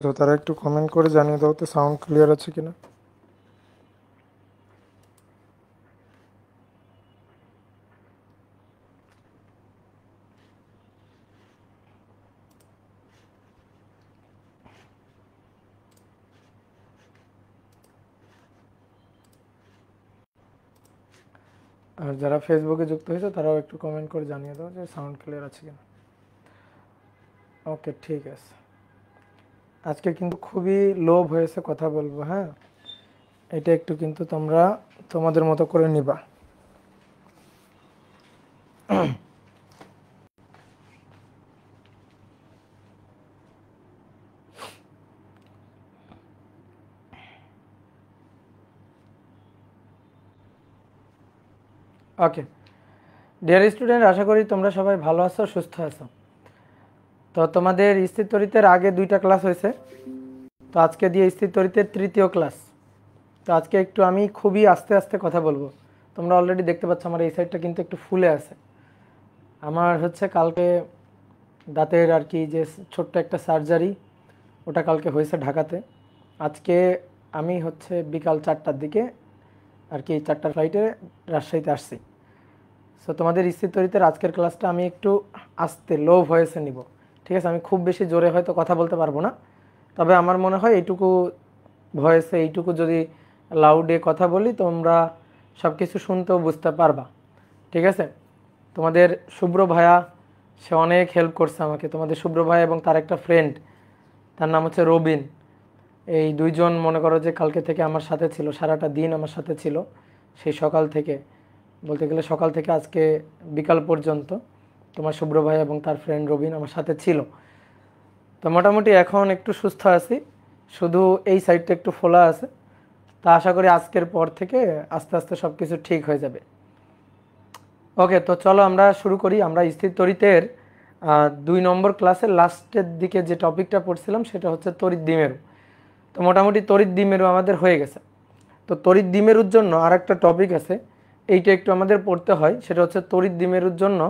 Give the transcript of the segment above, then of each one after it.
তো তারা একটু কমেন্ট করে জানিয়ে দাও তো সাউন্ড ক্লিয়ার আছে কিনা। আর যারা ফেসবুকে যুক্ত হয়েছে তারাও একটু কমেন্ট করে জানিয়ে দাও যে সাউন্ড ক্লিয়ার আছে কিনা। ওকে, ঠিক আছে। আজকে কিন্তু খুবই লোভ হয়েছে কথা বলবো, হ্যাঁ, এটা একটু কিন্তু তোমরা তোমাদের মতো করে নিবা। ওকে ডিয়ার স্টুডেন্ট, আশা করি তোমরা সবাই ভালো আছো, সুস্থ আছো। তো তোমাদের স্থির তড়িতের আগে 2টা ক্লাস হয়েছে, তো আজকে দিয়ে স্থির তড়িতের 3য় ক্লাস। তো আজকে একটু আমি খুবই আস্তে আস্তে কথা বলবো। তোমরা অলরেডি দেখতে পাচ্ছ আমার এই সাইডটা কিন্তু একটু ফুলে আছে। আমার হচ্ছে কালকে দাঁতের আর কি যে ছোট্ট একটা সার্জারি, ওটা কালকে হয়েছে ঢাকাতে। আজকে আমি হচ্ছে বিকাল 4টার দিকে আর কি 4টার ফ্লাইটে রাজশাহীতে আসছি। সো তোমাদের স্থির তড়িতের আজকের ক্লাসটা আমি একটু আস্তে লো ভয়েসে নিব, ঠিক আছে? আমি খুব বেশি জোরে হয়তো কথা বলতে পারবো না, তবে আমার মনে হয় এইটুকু ভয়েসে, এইটুকু যদি লাউডে কথা বলি তোমরা সব কিছু শুনতেও বুঝতে পারবা, ঠিক আছে? তোমাদের শুভ্র ভাইয়া, সে অনেক হেল্প করছে আমাকে। তোমাদের শুভ্র ভাই এবং তার একটা ফ্রেন্ড, তার নাম হচ্ছে রবিন। এই দুইজন মনে করো যে কালকে থেকে আমার সাথে ছিল, সারাটা দিন আমার সাথে ছিল। সেই সকাল থেকে, বলতে গেলে সকাল থেকে আজকে বিকাল পর্যন্ত তোমার শুভ্র ভাই এবং তার ফ্রেন্ড রবিন আমার সাথে ছিল। তো মোটামুটি এখন একটু সুস্থ আছি, শুধু এই সাইডটা একটু ফোলা আছে। তা আশা করি আজকের পর থেকে আস্তে আস্তে সব কিছু ঠিক হয়ে যাবে। ওকে, তো চলো আমরা শুরু করি। আমরা স্থির তড়িতের 2 নম্বর ক্লাসের লাস্টের দিকে যে টপিকটা পড়ছিলাম সেটা হচ্ছে তড়িৎ দ্বিমেরু। তো মোটামুটি তড়িৎ দ্বিমেরু আমাদের হয়ে গেছে। তো তড়িৎ দ্বিমেরুর জন্য আর একটা টপিক আছে, এইটা একটু আমাদের পড়তে হয়, সেটা হচ্ছে তড়িৎ দ্বিমেরুর জন্য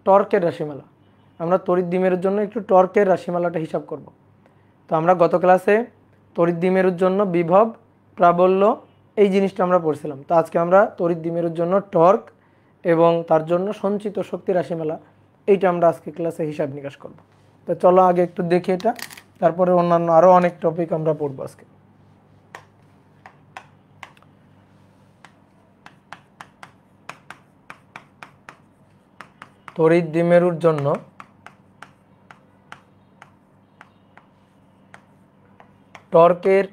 টর্কের রাশিমালা। আমরা তড়িৎ দ্বিমেরুর জন্য একটু টর্কের রাশিমালাটা হিসাব করব। তো আমরা গত ক্লাসে তড়িৎ দ্বিমেরুর জন্য বিভব, প্রাবল্য এই জিনিসটা আমরা পড়ছিলাম। তো আজকে আমরা তড়িৎ দ্বিমেরুর জন্য টর্ক এবং তার জন্য সঞ্চিত শক্তি রাশিমালা, এইটা আমরা আজকে ক্লাসে হিসাব নিকাশ করব। তো চলো আগে একটু দেখি এটা, তারপরে অন্যান্য আরও অনেক টপিক আমরা পড়বো আজকে। তড়িৎ দ্বিমেরুর জন্য টর্কের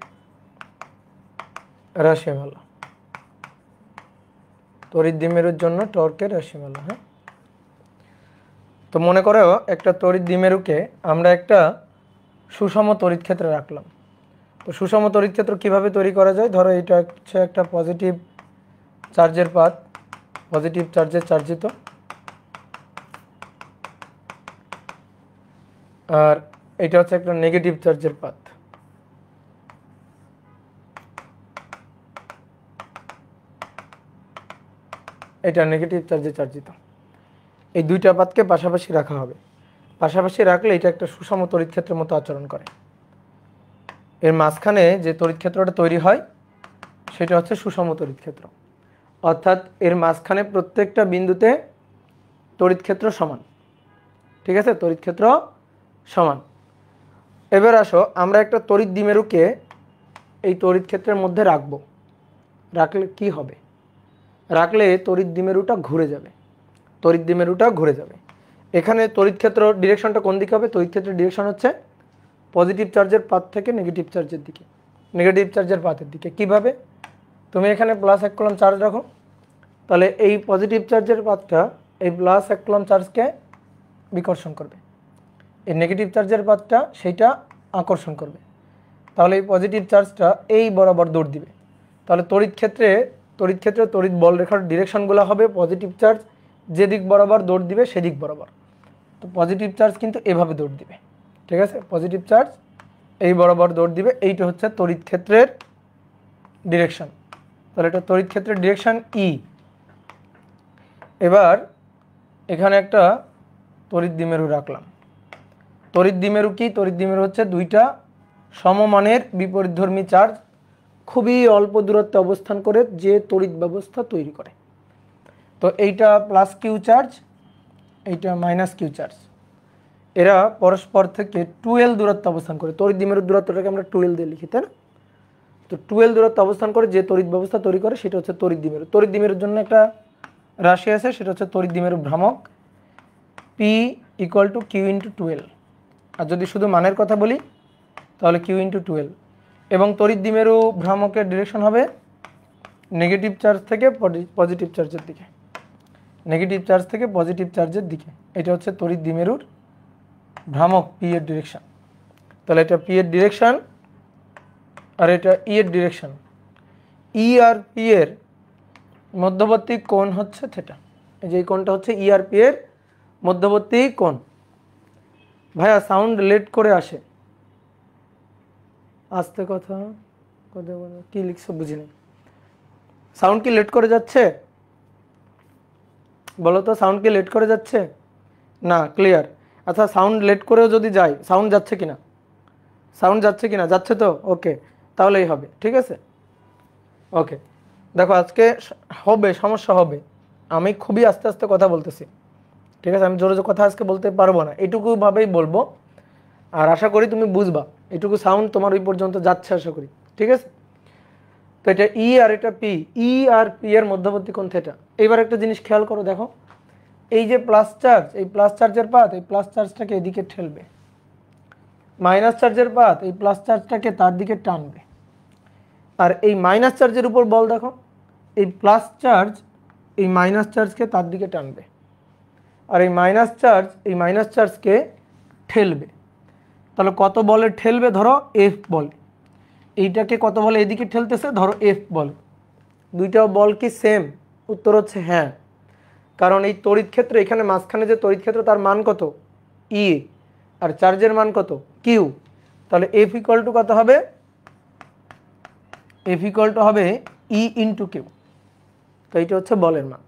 রাশিমালা, তড়িৎ দ্বিমেরুর জন্য টর্কের রাশিমালা। হ্যাঁ, তো মনে করো একটা তড়িৎ দ্বিমেরুকে আমরা একটা সুষম তড়িৎ ক্ষেত্রে রাখলাম। তো সুষম তড়িৎ ক্ষেত্র কীভাবে তৈরি করা যায়? ধরো এটা হচ্ছে একটা পজিটিভ চার্জের পাত, পজিটিভ চার্জের চার্জিত, আর এটা হচ্ছে একটা নেগেটিভ চার্জের পাত। এটা নেগেটিভ চার্জে চার্জিত। এই দুইটা পাতকে পাশাপাশি রাখা হবে। পাশাপাশি রাখলে এটা একটা সুষম তড়িৎ ক্ষেত্রের মতো আচরণ করে। এর মাঝখানে যে তড়িৎ ক্ষেত্রটা তৈরি হয় সেটা হচ্ছে সুষম তড়িৎ ক্ষেত্র, অর্থাৎ এর মাঝখানে প্রত্যেকটা বিন্দুতে তড়িৎ ক্ষেত্র সমান, ঠিক আছে? তড়িৎ ক্ষেত্র সমান। এবার আসো আমরা একটা তড়িৎ দ্বিমেরুকে এই তড়িৎ ক্ষেত্রের মধ্যে রাখবো। রাখলে কি হবে? রাখলে তড়িৎ দ্বিমেরুটা ঘুরে যাবে, তড়িৎ দ্বিমেরুটা ঘুরে যাবে। এখানে তড়িৎ ক্ষেত্র ডিরেকশনটা কোন দিকে হবে? তড়িৎ ক্ষেত্রের ডিরেকশন হচ্ছে পজিটিভ চার্জের পাত থেকে নেগেটিভ চার্জের দিকে, নেগেটিভ চার্জের পাতের দিকে। কিভাবে? তুমি এখানে +1 কুলম্ব চার্জ রাখো, তাহলে এই পজিটিভ চার্জের পাতটা এই +1 কুলম্ব চার্জকে বিকর্ষণ করবে, এই নেগেটিভ চার্জের পাতটা সেইটা আকর্ষণ করবে। তাহলে এই পজিটিভ চার্জটা এই বরাবর দৌড় দিবে। তাহলে তড়িৎ ক্ষেত্রে তড়িৎ বল রেখার ডিরেকশনগুলো হবে পজিটিভ চার্জ যেদিক বরাবর দৌড় দিবে সেদিক বরাবর। তো পজিটিভ চার্জ কিন্তু এভাবে দৌড় দিবে, ঠিক আছে? পজিটিভ চার্জ এই বরাবর দৌড় দিবে। এইটা হচ্ছে তড়িৎ ক্ষেত্রের ডিরেকশন। তাহলে এটা তড়িৎ ক্ষেত্রের ডিরেকশন ই। এবার এখানে একটা তড়িৎ দ্বিমেরু রাখলাম। তড়িৎ দ্বিমেরু কি? তড়িৎ দ্বিমেরু হচ্ছে দুইটা সমমানের বিপরীতধর্মী চার্জ খুবই অল্প দূরত্বে অবস্থান করে যে তড়িৎ ব্যবস্থা তৈরি করে। তো এইটা প্লাস কিউ চার্জ, এইটা মাইনাস কিউ চার্জ, এরা পরস্পর থেকে 2l দূরত্ব অবস্থান করে। তড়িৎ দ্বিমেরুর দূরত্বটাকে আমরা 2l দিয়ে লিখি, তাই না? তো 2l দূরত্ব অবস্থান করে যে তড়িৎ ব্যবস্থা তৈরি করে সেটা হচ্ছে তড়িৎ দ্বিমেরু। তড়িৎ দ্বিমেরুর জন্য একটা রাশি আছে, সেটা হচ্ছে তড়িৎ দ্বিমেরু ভ্রামক P = Q × 2l। আর যদি শুধু মানের কথা বলি তাহলে Q × 2l। এবং তড়িৎ দ্বিমেরু ভ্রামকের ডিরেকশন হবে নেগেটিভ চার্জ থেকে পজিটিভ চার্জের দিকে, নেগেটিভ চার্জ থেকে পজিটিভ চার্জের দিকে। এটা হচ্ছে তড়িৎ দ্বিমেরুর ভ্রামক P এর ডিরেকশন। তাহলে এটা P এর ডিরেকশন আর এটা E এর ডিরেকশন। E আর P এর মধ্যবর্তী কোণ হচ্ছে থিটা। এই যে এই কোণটা হচ্ছে E আর P এর মধ্যবর্তী কোণ। ভাইয়া সাউন্ড লেট করে আসে, আস্তে কথা কথা বলো, কি লিখছো বুঝিনি। সাউন্ড কি লেট করে যাচ্ছে? বলো তো, সাউন্ড কি লেট করে যাচ্ছে? না, ক্লিয়ার। আচ্ছা, সাউন্ড লেট করেও যদি যায়, সাউন্ড যাচ্ছে কিনা? সাউন্ড যাচ্ছে কিনা? যাচ্ছে তো, ওকে, তাহলেই হবে, ঠিক আছে, ওকে। দেখো আজকে হবে, সমস্যা হবে, আমি খুবই আস্তে আস্তে কথা বলতেছি, ঠিক আছে? আমি জোরে জোরে কথা আজকে বলতে পারবো না, এটুকু ভাবেই বলবো। আর আশা করি তুমি বুঝবা, এটুকু সাউন্ড তোমার ওই পর্যন্ত যাচ্ছে আশা করি, ঠিক আছে? তো এটা ই আর এটা পি, ই আর পি এর মধ্যবর্তী কোণ থিটা। এবার একটা জিনিস খেয়াল করো, দেখো এই যে প্লাস চার্জ, এই প্লাস চার্জের পাত এই প্লাস চার্জটাকে এদিকে ঠেলবে, মাইনাস চার্জের পাত এই প্লাস চার্জটাকে তার দিকে টানবে। আর এই মাইনাস চার্জের উপর বল দেখো, এই প্লাস চার্জ এই মাইনাস চার্জকে তার দিকে টানবে, আর এই মাইনাস চার্জকে ঠেলবে। তাহলে কত বলে ঠেলবে? ধরো এফ বল, এইটাকে কত বলে এদিকে ঠেলতেছে? ধরো এফ বল। দুইটা বল কি সেম? উত্তর হচ্ছে হ্যাঁ, কারণ এই তড়িৎ ক্ষেত্র এখানে মাঝখানে যে তড়িৎ ক্ষেত্র তার মান কত? ই, আর চার্জের মান কত? কিউ। তাহলে এফ ইকুয়াল টু কত হবে? এফ ইকুয়াল টু হবে ই ইন্টু কিউ। তো এইটা হচ্ছে বলের মান,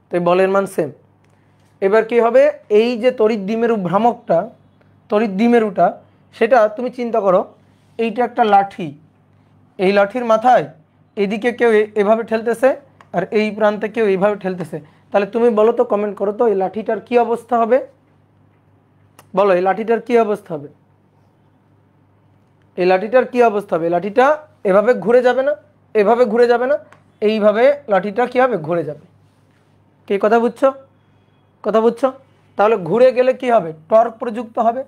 তো এই বলের মান সেম। এবার কি হবে? এই যে তড়িৎ দ্বিমেরু ভ্রামকটা, তড়িৎ দ্বিমেরুটা, সেটা তুমি চিন্তা করো, এইটা একটা লাঠি, এই লাঠির মাথায় এদিকে কেউ এভাবে ঠেলতেছে আর এই প্রান্তে কেউ এইভাবে ঠেলতেছে। তাহলে তুমি বলো তো, কমেন্ট করো তো, এই লাঠিটার কি অবস্থা হবে? বলো, এই লাঠিটার কি অবস্থা হবে? এই লাঠিটার কি অবস্থা হবে? লাঠিটা এভাবে ঘুরে যাবে না, এভাবে ঘুরে যাবে না, এইভাবে লাঠিটা কি হবে? ঘুরে যাবে। কি কথা বুঝছো? কথা বুঝছো? তাহলে ঘুরে গেলে কি হবে? টর্ক প্রযুক্ত হবে।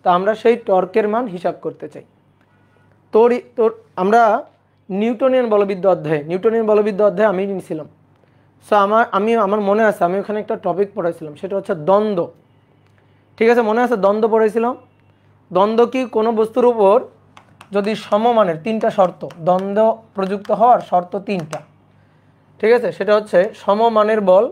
তা আমরা সেই টর্কের মান হিসাব করতে চাই। আমরা নিউটনিয়ান বলবিদ্যা অধ্যায়ে আমি নিয়েছিলাম। সো আমার মনে আছে, আমি ওখানে একটা টপিক পড়াইছিলাম, সেটা হচ্ছে দ্বন্দ্ব। ঠিক আছে, মনে আছে? দ্বন্দ্ব পড়াইছিলাম। দ্বন্দ্ব কি? কোনো বস্তুর উপর যদি সমমানের তিনটা শর্ত, দ্বন্দ্ব প্রযুক্ত হওয়ার শর্ত তিনটা, ঠিক আছে? সেটা হচ্ছে সমমানের বল,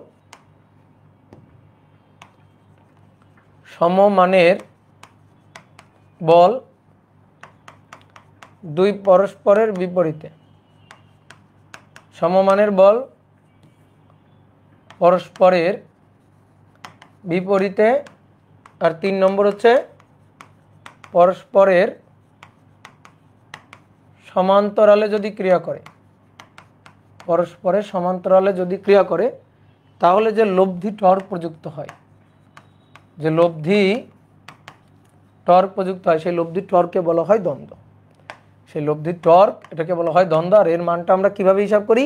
দুই পরস্পরের বিপরীতে, সমমানের বল পরস্পরের বিপরীতে, আর 3 নম্বর হচ্ছে পরস্পরের সমান্তরালে যদি ক্রিয়া করে, পরস্পরের সমান্তরালে যদি ক্রিয়া করে তাহলে যে লব্ধি টর্ক প্রযুক্ত হয়, যে লব্ধি টর্ক প্রযুক্ত হয়, সেই লব্ধি টর্ককে বলা হয় দ্বন্দ্ব। সেই লব্ধি টর্ক, এটাকে বলা হয় দ্বন্দ্ব। আর এর মানটা আমরা কিভাবে হিসাব করি?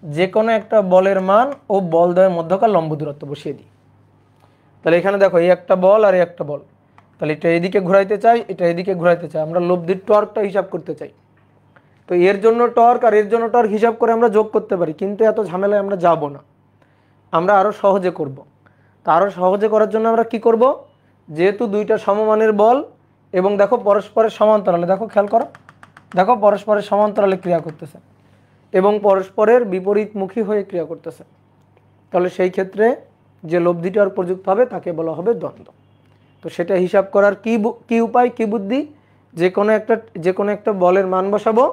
যে কোনো একটা বলের মান ও বল দ্বয়ের মধ্যকার লম্ব দূরত্ব বসিয়ে দিই। তাহলে এখানে দেখো, এই একটা বল আর এই একটা বল, তাহলে এটা এদিকে ঘুরাইতে চাই, এটা এদিকে ঘুরাইতে চাই, আমরা লব্ধির টর্কটা হিসাব করতে চাই। তো এর জন্য টর্ক আর এর জন্য টর্ক হিসাব করে আমরা যোগ করতে পারি, কিন্তু এত ঝামেলায় আমরা যাব না, আমরা আরও সহজে করব। তা আরও সহজে করার জন্য আমরা কি করব? যেহেতু দুইটা সমমানের বল এবং দেখো পরস্পরের সমান্তরালে, দেখো খেয়াল করো, দেখো পরস্পরের সমান্তরালে ক্রিয়া করতেছে এবং পরস্পরের বিপরীতমুখী হয়ে ক্রিয়া করতেছে, তাহলে সেই ক্ষেত্রে যে লব্ধি টর্ক প্রযুক্ত হবে তাকে বলা হবে দ্বন্দ্ব। তো সেটা হিসাব করার কি উপায়, কি বুদ্ধি? যে কোনো একটা বলের মান বসাবো,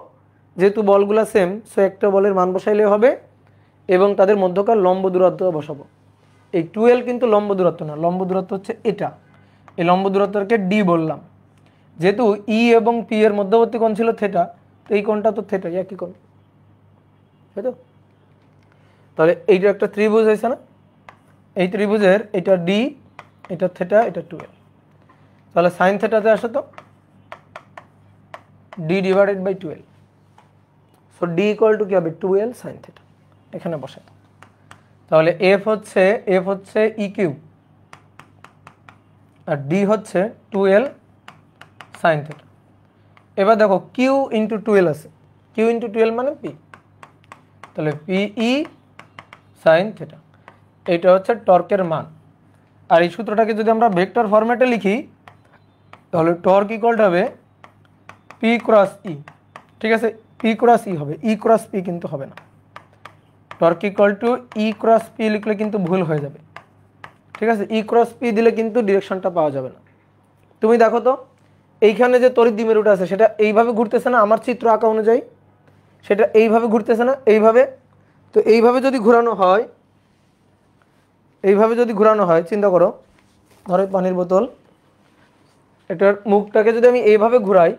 যেহেতু বলগুলা সেম, সো একটা বলের মান বসাইলে হবে, এবং তাদের মধ্যকার লম্ব দূরত্ব বসাবো। এই 2l কিন্তু লম্ব দূরত্ব না, লম্ব দূরত্ব হচ্ছে এটা, এই লম্ব দূরত্বকে ডি বললাম। যেহেতু ই এবং পি এর মধ্যবর্তী কোণ ছিল থিটা, তো এই কোণটা তো থিটা, একই কোণ, তাই তো? তাহলে এইটা একটা ত্রিভুজ হয়েছে না, এই ত্রিভুজের এটা ডি, এটা থিটা, এটা 2l। তাহলে সাইন থিটাতে আসো তো, D divided by 2l। So D equal to কি হবে, 2l সাইন থিটা। এখানে বসে, তাহলে এফ হচ্ছে ই কিউব আর ডি হচ্ছে 2l সাইন থিটা। এবার দেখো কিউ ইন্টু 2l আছে, কিউ ইন্টু 2l মানে পি, তাহলে পি ই সাইন থিটা, এইটা হচ্ছে টর্কের মান। আর এই সূত্রটাকে যদি আমরা ভেক্টর ফরম্যাটে লিখি তাহলে টর্ক ইকুয়াল হবে পি ক্রস ই। ঠিক আছে, পি ক্রস ই হবে, ই ক্রস পি কিন্তু হবে না। Torque equal to E cross P লিখলে কিন্তু ভুল হয়ে যাবে। ঠিক আছে, ই ক্রস পি দিলে কিন্তু ডিরেকশনটা পাওয়া যাবে না। তুমি দেখো তো এইখানে যে তড়িৎ দ্বিমেরুটা আছে সেটা এইভাবে ঘুরতেছে না, আমার চিত্র আঁকা অনুযায়ী সেটা এইভাবে ঘুরতেছে না, এইভাবে। তো এইভাবে যদি ঘোরানো হয়, এইভাবে যদি ঘোরানো হয়, চিন্তা করো, ধরো পানির বোতল, এটার মুখটাকে যদি আমি এইভাবে ঘুরাই,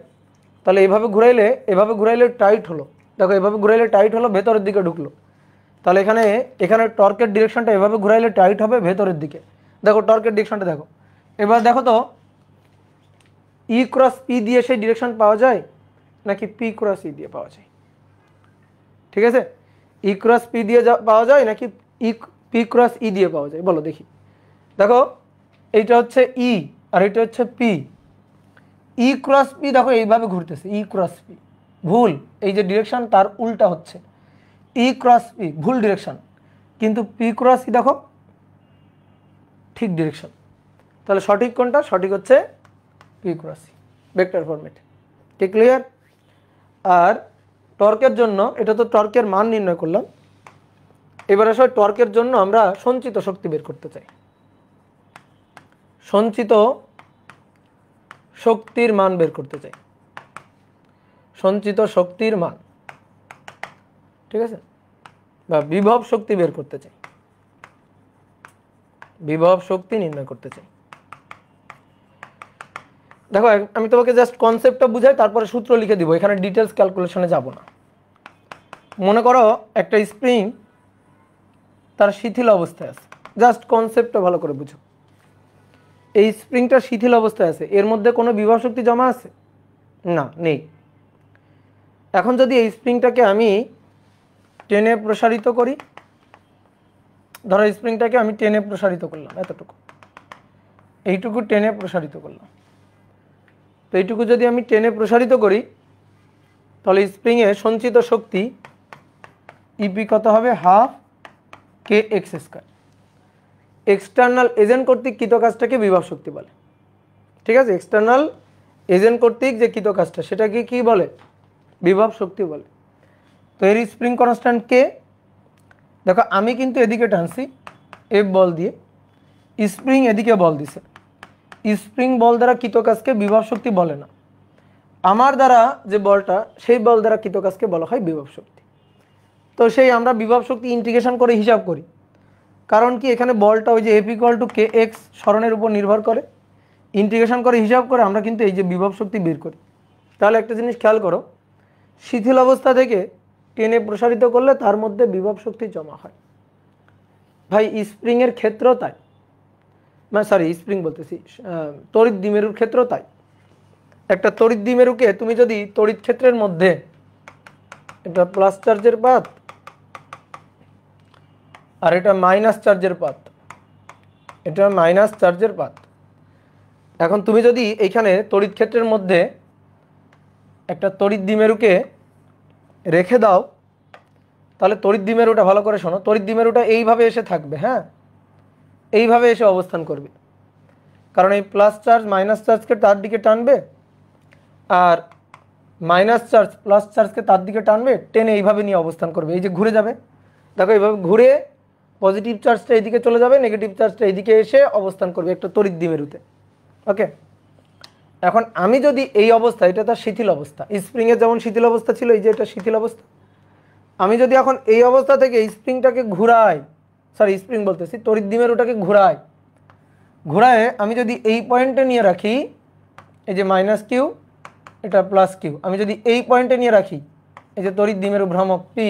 তাহলে এইভাবে ঘুরাইলে টাইট হলো, দেখো এভাবে ঘুরাইলে টাইট হলো, ভেতরের দিকে ঢুকলো। তাহলে এখানে টর্কের ডিরেকশনটা এভাবে ঘুরাইলে টাইট হবে ভেতরের দিকে। দেখো টর্কের ডিরেকশনটা দেখো। এবার দেখো তো ই ক্রস পি দিয়ে সেই ডিরেকশন পাওয়া যায় নাকি পি ক্রস ই দিয়ে পাওয়া যায়? ঠিক আছে, ই ক্রস পি দিয়ে পাওয়া যায় নাকি পি ক্রস ই দিয়ে পাওয়া যায়, বলো দেখি। দেখো এইটা হচ্ছে ই আর এটা হচ্ছে পি। ই ক্রস পি দেখো এইভাবে ঘুরতেছে, ই ক্রস পি ভুল, এই যে ডিরেকশন তার উল্টা হচ্ছে। ই ক্রস পি ভুল ডিরেকশন, কিন্তু পি ক্রস ই দেখো ঠিক ডিরেকশন। তাহলে সঠিক কোনটা? সঠিক হচ্ছে P cross E, vector format. কি ক্লিয়ার? আর টর্কের জন্য, এটা তো টর্কের মান নির্ণয় করলাম, এবার আসলে টর্কের জন্য আমরা সঞ্চিত শক্তি বের করতে চাই। সঞ্চিত শক্তির মান বের করতে চাই, সঞ্চিত শক্তির মান, ঠিক আছে, বা বিভব শক্তি বের করতে চাই, বিভব শক্তি নির্ণয় করতে চাই। দেখো আমি তোমাকে জাস্ট কনসেপ্টটা বুঝাই, তারপরে সূত্র লিখে দিব, এখানে ডিটেলস ক্যালকুলেশনে যাব না। মনে করো একটা স্প্রিং তার শিথিল অবস্থায় আছে, জাস্ট কনসেপ্টটা ভালো করে বুঝো। এই স্প্রিংটা শিথিল অবস্থায় আছে, এর মধ্যে কোনো বিভব শক্তি জমা আছে না, নেই। এখন যদি এই স্প্রিংটাকে আমি টেনে প্রসারিত করি, ধরো স্প্রিংটাকে আমি টেনে প্রসারিত করলাম, এতটুকু, এইটুকু টেনে প্রসারিত করলাম, তো এইটুকু যদি আমি টেনে প্রসারিত করি তাহলে স্প্রিংয়ে সঞ্চিত শক্তি ইপি কত হবে, হাফ কে এক্স স্কয়ার। এক্সটার্নাল এজেন্ট কর্তৃক কৃত কাজটাকে বিভব শক্তি বলে। ঠিক আছে, এক্সটার্নাল এজেন্ট কর্তৃক যে কৃত কাজটা সেটাকে কি বলে, বিভব শক্তি বলে। তো এর স্প্রিং কনস্ট্যান্ট কে, দেখো আমি কিন্তু এদিকে টানছি এফ বল দিয়ে, স্প্রিং এদিকে বল দিছে, স্প্রিং বল দ্বারা কৃত কাজকে বিভব শক্তি বলে না, আমার দ্বারা যে বলটা সেই বল দ্বারা কৃত কাজকে বলা হয় বিভব শক্তি। তো সেই আমরা বিভব শক্তি ইন্টিগ্রেশন করে হিসাব করি, কারণ কি এখানে বলটা ওই যে F equal to k x সরণের উপর নির্ভর করে, ইন্টিগ্রেশন করে হিসাব করে আমরা কিন্তু এই যে বিভব শক্তি বের করি। তাহলে একটা জিনিস খেয়াল করো, শিথিল অবস্থা থেকে টেনে প্রসারিত করলে তার মধ্যে বিভব শক্তি জমা হয়। ভাই স্প্রিংয়ের ক্ষেত্র তাই, মানে সরি স্প্রিং বলতেছি, তড়িৎ দ্বিমেরুর ক্ষেত্র তাই। একটা তড়িৎ দ্বিমেরুকে তুমি যদি তড়িৎ ক্ষেত্রের মধ্যে এটা প্লাস চার্জের পাত আর এটা মাইনাস চার্জের পাত, এটা মাইনাস চার্জের পাত, এখন তুমি যদি এইখানে তড়িৎ ক্ষেত্রের মধ্যে একটা তড়িৎ দ্বিমেরুকে রেখে দাও, তাহলে তড়িৎ দ্বিমেরুটা ভালো করে শোনো, তড়িৎ দ্বিমেরুটা এইভাবে এসে থাকবে, হ্যাঁ এইভাবে এসে অবস্থান করবে, কারণ এই প্লাস চার্জ মাইনাস চার্জকে তার দিকে টানবে আর মাইনাস চার্জ প্লাস চার্জকে তার দিকে টানবে, টেনে এইভাবে নিয়ে অবস্থান করবে, এই যে ঘুরে যাবে, দেখো এইভাবে ঘুরে পজিটিভ চার্জটা এইদিকে চলে যাবে, নেগেটিভ চার্জটা এইদিকে এসে অবস্থান করবে একটা তড়িৎ দ্বিমেরুতে। ওকে, এখন আমি যদি এই অবস্থা, এটা তার শিথিল অবস্থা, স্প্রিংয়ের যেমন শিথিল অবস্থা ছিল, এই যে এটা শিথিল অবস্থা, আমি যদি এখন এই অবস্থা থেকে স্প্রিংটাকে ঘুরাই, সরি স্প্রিং বলতেছি, তড়িৎ দ্বিমেরুটাকে ঘুরায় আমি যদি এই পয়েন্টে নিয়ে রাখি, এই যে মাইনাস কিউ, এটা প্লাস কিউ। আমি যদি এই পয়েন্টে নিয়ে রাখি, এই যে তড়িৎ দ্বিমেরু ভ্রামক পি,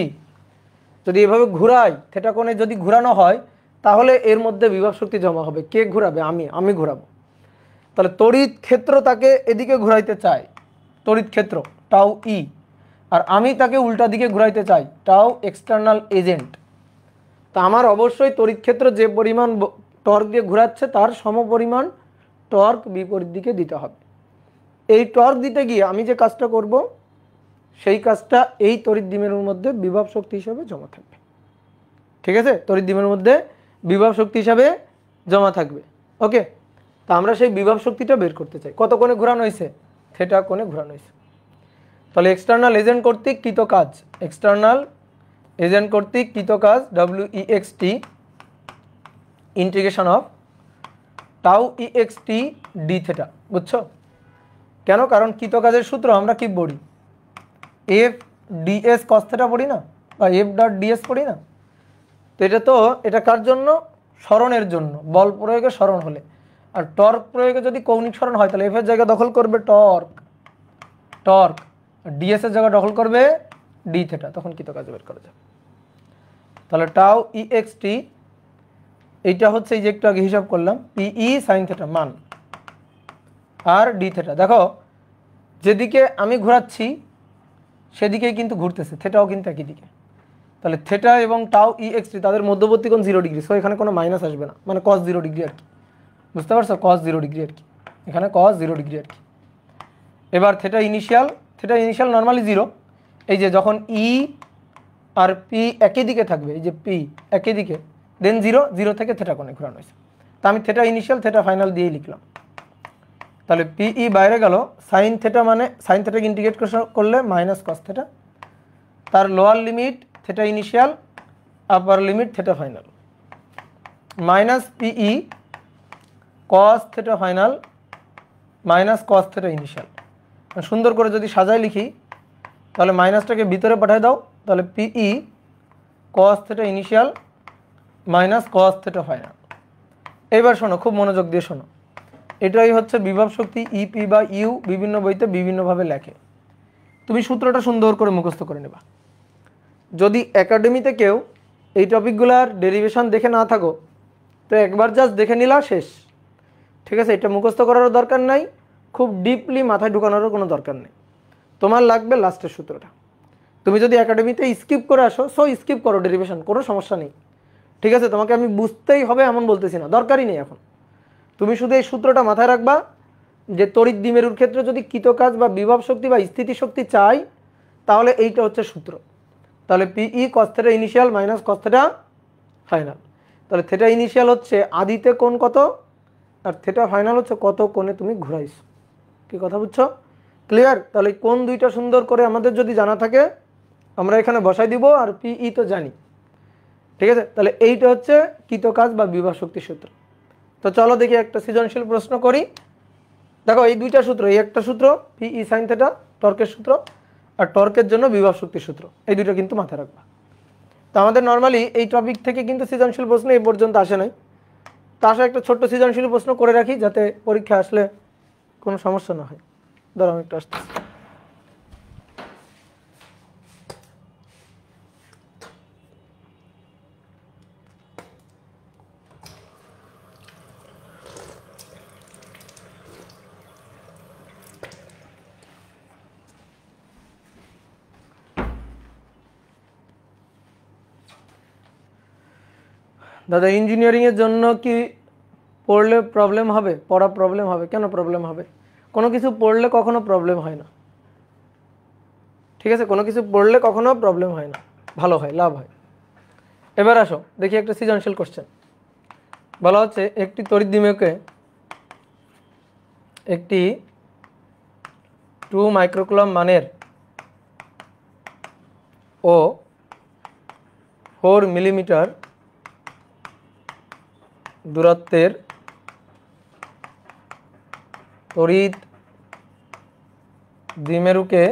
যদি এভাবে ঘুরাই, থিটা কোণে যদি ঘোরানো হয়, তাহলে এর মধ্যে বিভব শক্তি জমা হবে। কে ঘোরাবে? আমি ঘোরাবো। তাহলে তড়িৎ ক্ষেত্র তাকে এদিকে ঘুরাইতে চায়, তড়িৎ ক্ষেত্র টাউ ই, আর আমি তাকে উল্টা দিকে ঘুরাইতে চাই, টাউ এক্সটার্নাল এজেন্ট। তা আমার অবশ্যই তড়িৎ ক্ষেত্র যে পরিমাণ টর্ক দিয়ে ঘোরাচ্ছে তার সমপরিমাণ টর্ক বিপরীত দিকে দিতে হবে। এই টর্ক দিতে গিয়ে আমি যে কাজটা করব, সেই কাজটা এই তড়িৎ দ্বিমেরুর মধ্যে বিভব শক্তি হিসাবে জমা থাকবে। ঠিক আছে? তড়িৎ দ্বিমেরুর মধ্যে বিভব শক্তি হিসাবে জমা থাকবে। ওকে, তা আমরা সেই বিভব শক্তিটা বের করতে চাই। কত কোণে ঘোরানো হয়েছে? থিটা কোণে ঘোরানো হয়েছে। তাহলে এক্সটার্নাল এজেন্ট কর্তৃক কৃত কাজ, এক্সটার্নাল এজেন্ট কর্তৃক কৃত কাজ WEXT integration of tau EXT D theta. বুঝছো কেন? কারণ কৃত কাজের সূত্র আমরা কি পড়ি? এফ ডিএস কস থিটা পড়ি না, বা এফ ডট ডিএস পড়ি না? তো এটা কার জন্য? সরণের জন্য, বল প্রয়োগে সরণ হলে। আর টর্ক প্রয়োগে যদি কৌণিক সরণ হয়, তাহলে এফ এর জায়গা দখল করবে টর্ক, ডিএস এর জায়গা দখল করবে ডি থিটা, তখন কৃত কাজ বের করা যাবে। তাহলে টাউ EXT এইটা হচ্ছে, এই যে একটু আগে হিসাব করলাম, PE সাইন থিটা মান, আর ডি থিটা। দেখো যেদিকে আমি ঘোরাচ্ছি সেদিকেই কিন্তু ঘুরতেছে, থিটাও কিন্তু একই দিকে। তাহলে থিটা এবং টাউ EXT তাদের মধ্যবর্তী কোণ 0 ডিগ্রি, সো এখানে কোনো মাইনাস আসবে না, মানে cos 0 ডিগ্রি আর কি। বুঝতে পারছো? cos 0 ডিগ্রি আর কি, এখানে cos 0 ডিগ্রি আর কি। এবার থিটা ইনিশিয়াল নর্মালি 0। এই যে যখন ই আর পি একই দিকে থাকবে, এই যে পি একই দিকে, দেন 0 থেকে থিটা কোণে ঘোরানো হয়েছে। তা আমি থিটা ইনিশিয়াল থিটা ফাইনাল দিয়েই লিখলাম। তাহলে PE বাইরে গেল, সাইন থিটা মানে সাইন থিটাকে ইন্টিগ্রেট করলে মাইনাস কস থিটা, তার লোয়ার লিমিট থিটা ইনিশিয়াল, আপার limit theta final, minus PE cos theta final minus cos theta initial. সুন্দর করে যদি সাজায় লিখি, তাহলে মাইনাসটাকে ভিতরে পাঠিয়ে দাও, তাহলে PE cos theta initial minus cos theta final. এবার শোনো, খুব মনোযোগ দিয়ে শোনো, এটাই হচ্ছে বিভব শক্তি। EP বা ইউ বিভিন্ন বইতে বিভিন্নভাবে লেখে, তুমি সূত্রটা সুন্দর করে মুখস্থ করে নেবা। যদি একাডেমিতে কেউ এই টপিকগুলার ডেরিভেশন দেখে না থাকো, তো একবার জাস্ট দেখে নিলা, শেষ। ঠিক আছে? এটা মুখস্থ করারও দরকার নাই, খুব ডিপলি মাথায় ঢুকানোরও কোনো দরকার নেই। তোমার লাগবে লাস্টের সূত্রটা। তুমি যদি একাডেমিতে স্কিপ করে আসো, সো স্কিপ করো ডেরিভেশন, কোনো সমস্যা নেই। ঠিক আছে? তোমাকে আমি বুঝতেই হবে এমন বলতেছি না, দরকারই নেই এখন। তুমি শুধু এই সূত্রটা মাথায় রাখবা যে তড়িৎ দ্বিমেরুর ক্ষেত্রে যদি কৃত কাজ বা বিভব শক্তি বা স্থিতি শক্তি চাই, তাহলে এইটা হচ্ছে সূত্র। তাহলে PE cos theta initial minus cos theta final. তাহলে থিটা ইনিশিয়াল হচ্ছে আদিতে কোণ কত, আর থিটা ফাইনাল হচ্ছে কত কোণে তুমি ঘুরাইছো। কি কথা বুঝছো? ক্লিয়ার? তাহলে কোণ দুইটা সুন্দর করে আমাদের যদি জানা থাকে, আমরা এখানে বসাই দিব, আর PE তো জানি। ঠিক আছে? তাহলে এইটা হচ্ছে কৃত কাজ বা বিভব শক্তির সূত্র। তো চলো দেখি একটা সৃজনশীল প্রশ্ন করি। দেখো এই দুইটা সূত্র, এই একটা সূত্র PE সাইন থিটা টর্কের সূত্র, আর টর্কের জন্য বিভব শক্তির সূত্র, এই দুটো কিন্তু মাথায় রাখবা। তো আমাদের নর্মালি এই টপিক থেকে কিন্তু সৃজনশীল প্রশ্ন এই পর্যন্ত আসে নাই। তা আসা একটা ছোট্ট সৃজনশীল প্রশ্ন করে রাখি, যাতে পরীক্ষা আসলে কোনো সমস্যা না হয়। ধরো আমি একটু আসতেছি। দাদা ইঞ্জিনিয়ারিংয়ের জন্য কি পড়লে প্রবলেম হবে? পড়া প্রবলেম হবে? কেন প্রবলেম হবে? কোনো কিছু পড়লে কখনো প্রবলেম হয় না। ঠিক আছে? কোনো কিছু পড়লে কখনো প্রবলেম হয় না, ভালো হয়, লাভ হয়। এবার আসো দেখি একটা সৃজনশীল কোশ্চেন। বলা হচ্ছে একটি তড়িৎ দ্বিমেরুকে একটি 2 মাইক্রোকুলম মানের ও 4 মিলিমিটার দূরত্বের তড়িৎ দ্বিমেরুকে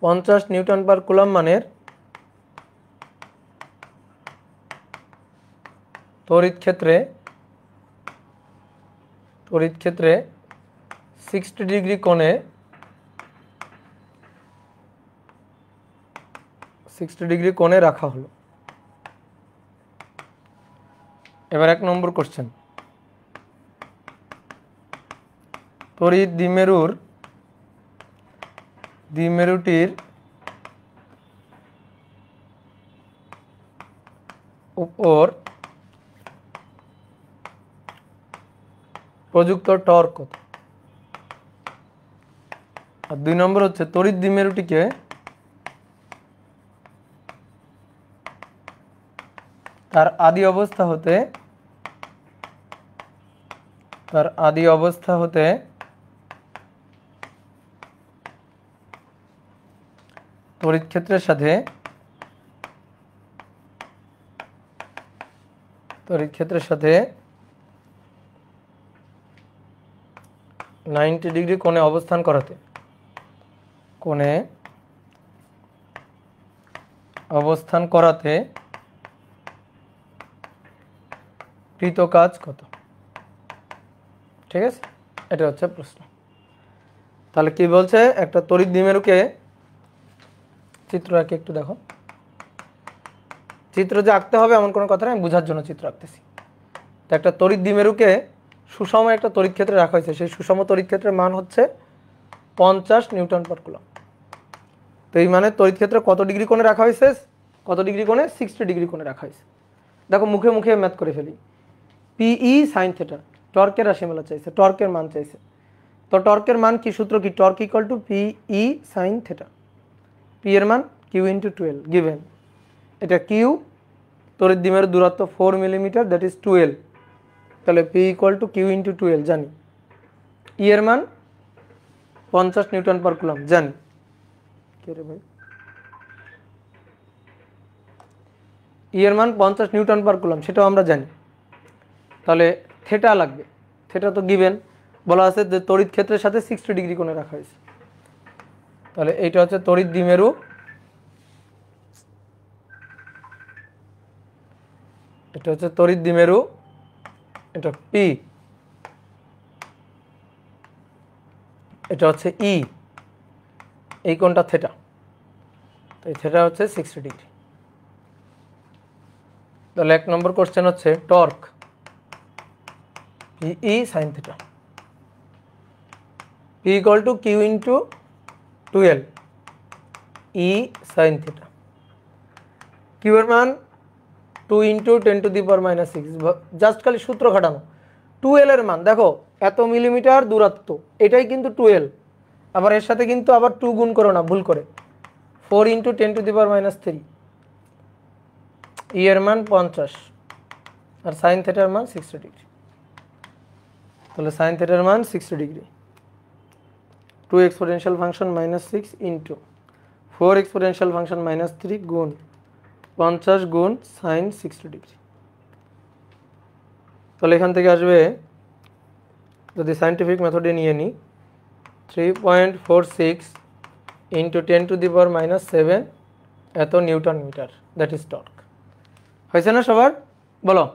50 নিউটন পার কুলম মানের তড়িৎ ক্ষেত্রে তড়িৎ ক্ষেত্রে 60 ডিগ্রি কোণে 60 ডিগ্রি কোণে রাখা হলো। এবার 1 নম্বর কোশ্চেন, তড়িৎ দ্বিমেরুটির উপর প্রযুক্ত টর্ক কত? আর 2 নম্বর হচ্ছে তড়িৎ দ্বিমেরুটিকে তার আদি অবস্থা হতে তড়িৎ ক্ষেত্রের সাথে 90 ডিগ্রি কোণে অবস্থান করাতে কৃত কাজ কত? ঠিক আছে, এটা হচ্ছে প্রশ্ন। তাহলে কি বলছে, একটা তড়িৎ দ্বিমেরুকে চিত্র আঁকে, একটু দেখো। চিত্র যে আঁকতে হবে এমন কোনো কথা না, আমি বোঝার জন্য চিত্র আঁকতেছি। তো একটা তড়িৎ দ্বিমেরুকে সুষম একটা তড়িৎ ক্ষেত্রে রাখা হয়েছে, সেই সুষম তড়িৎ ক্ষেত্রের মান হচ্ছে 50 নিউটন পার কুলম্ব। তো এই মানে তড়িৎ ক্ষেত্রে কত ডিগ্রি কোণে রাখা হয়েছে? কত ডিগ্রি কোণে? 60 ডিগ্রি কোণে রাখা হয়েছে। দেখো মুখে মুখে ম্যাথ করে ফেলি। পিই সাইন থিটা, টর্কের রাশিমালা চাইছে, টর্কের মান চাইছে। তো টর্কের মান কি, সূত্র কি? Torque equal to P E sine theta. P এর মান কিউ ইন্টু 12 গিভেন। এটা কিউ, তড়িৎ দ্বিমেরুর দূরত্ব 4 মিলিমিটার, দ্যাট ইজ 12। তাহলে P equal to Q into 12 জানি। ই এর মান 50 নিউটন পার কুলম্ব জানি। কে রে ভাই? ই এর মান 50 নিউটন পার কুলম্ব, সেটাও আমরা জানি। তাহলে থেটা লাগবে, থেটা তো গিভেন, বলা আছে যে তড়িৎ ক্ষেত্রের সাথে 60 ডিগ্রি কোণে রাখা হয়েছে। তাহলে এইটা হচ্ছে তড়িৎ দ্বিমেরু, এটা হচ্ছে তড়িৎ দ্বিমেরু, এটা পি, এটা হচ্ছে ই, এই কোণটা থেটা। তো এই থেটা হচ্ছে 60 ডিগ্রি। তাহলে 1 নম্বর কোশ্চেন হচ্ছে torque E sine theta, P equal to Q into 12 E sine theta. Q এর মান 2 into 10 to the power -6, just খালি সূত্র খাটানো। 12 এর মান দেখো, এত মিলিমিটার দূরত্ব, এটাই কিন্তু 12। আবার এর সাথে কিন্তু আবার 2 গুণ করো না ভুল করে, 4 ইন্টু 10 টু দি পাওয়ার -3। ই এর মান 50 আর সাইন থিটার মান 60 ডিগ্রি। তাহলে সাইন থিটার মান 60 degree. 2 exponential function -6 into 4 exponential function -3 গুণ 50 গুণ সাইন 60 ডিগ্রি। তাহলে এখান থেকে আসবে, যদি সাইন্টিফিক মেথডে নিয়ে নিই, 3.46 ইন্টু 10 টু দি পাওয়ার -7 এত newton metre, that is torque. হয়েছে না সবার? বলো,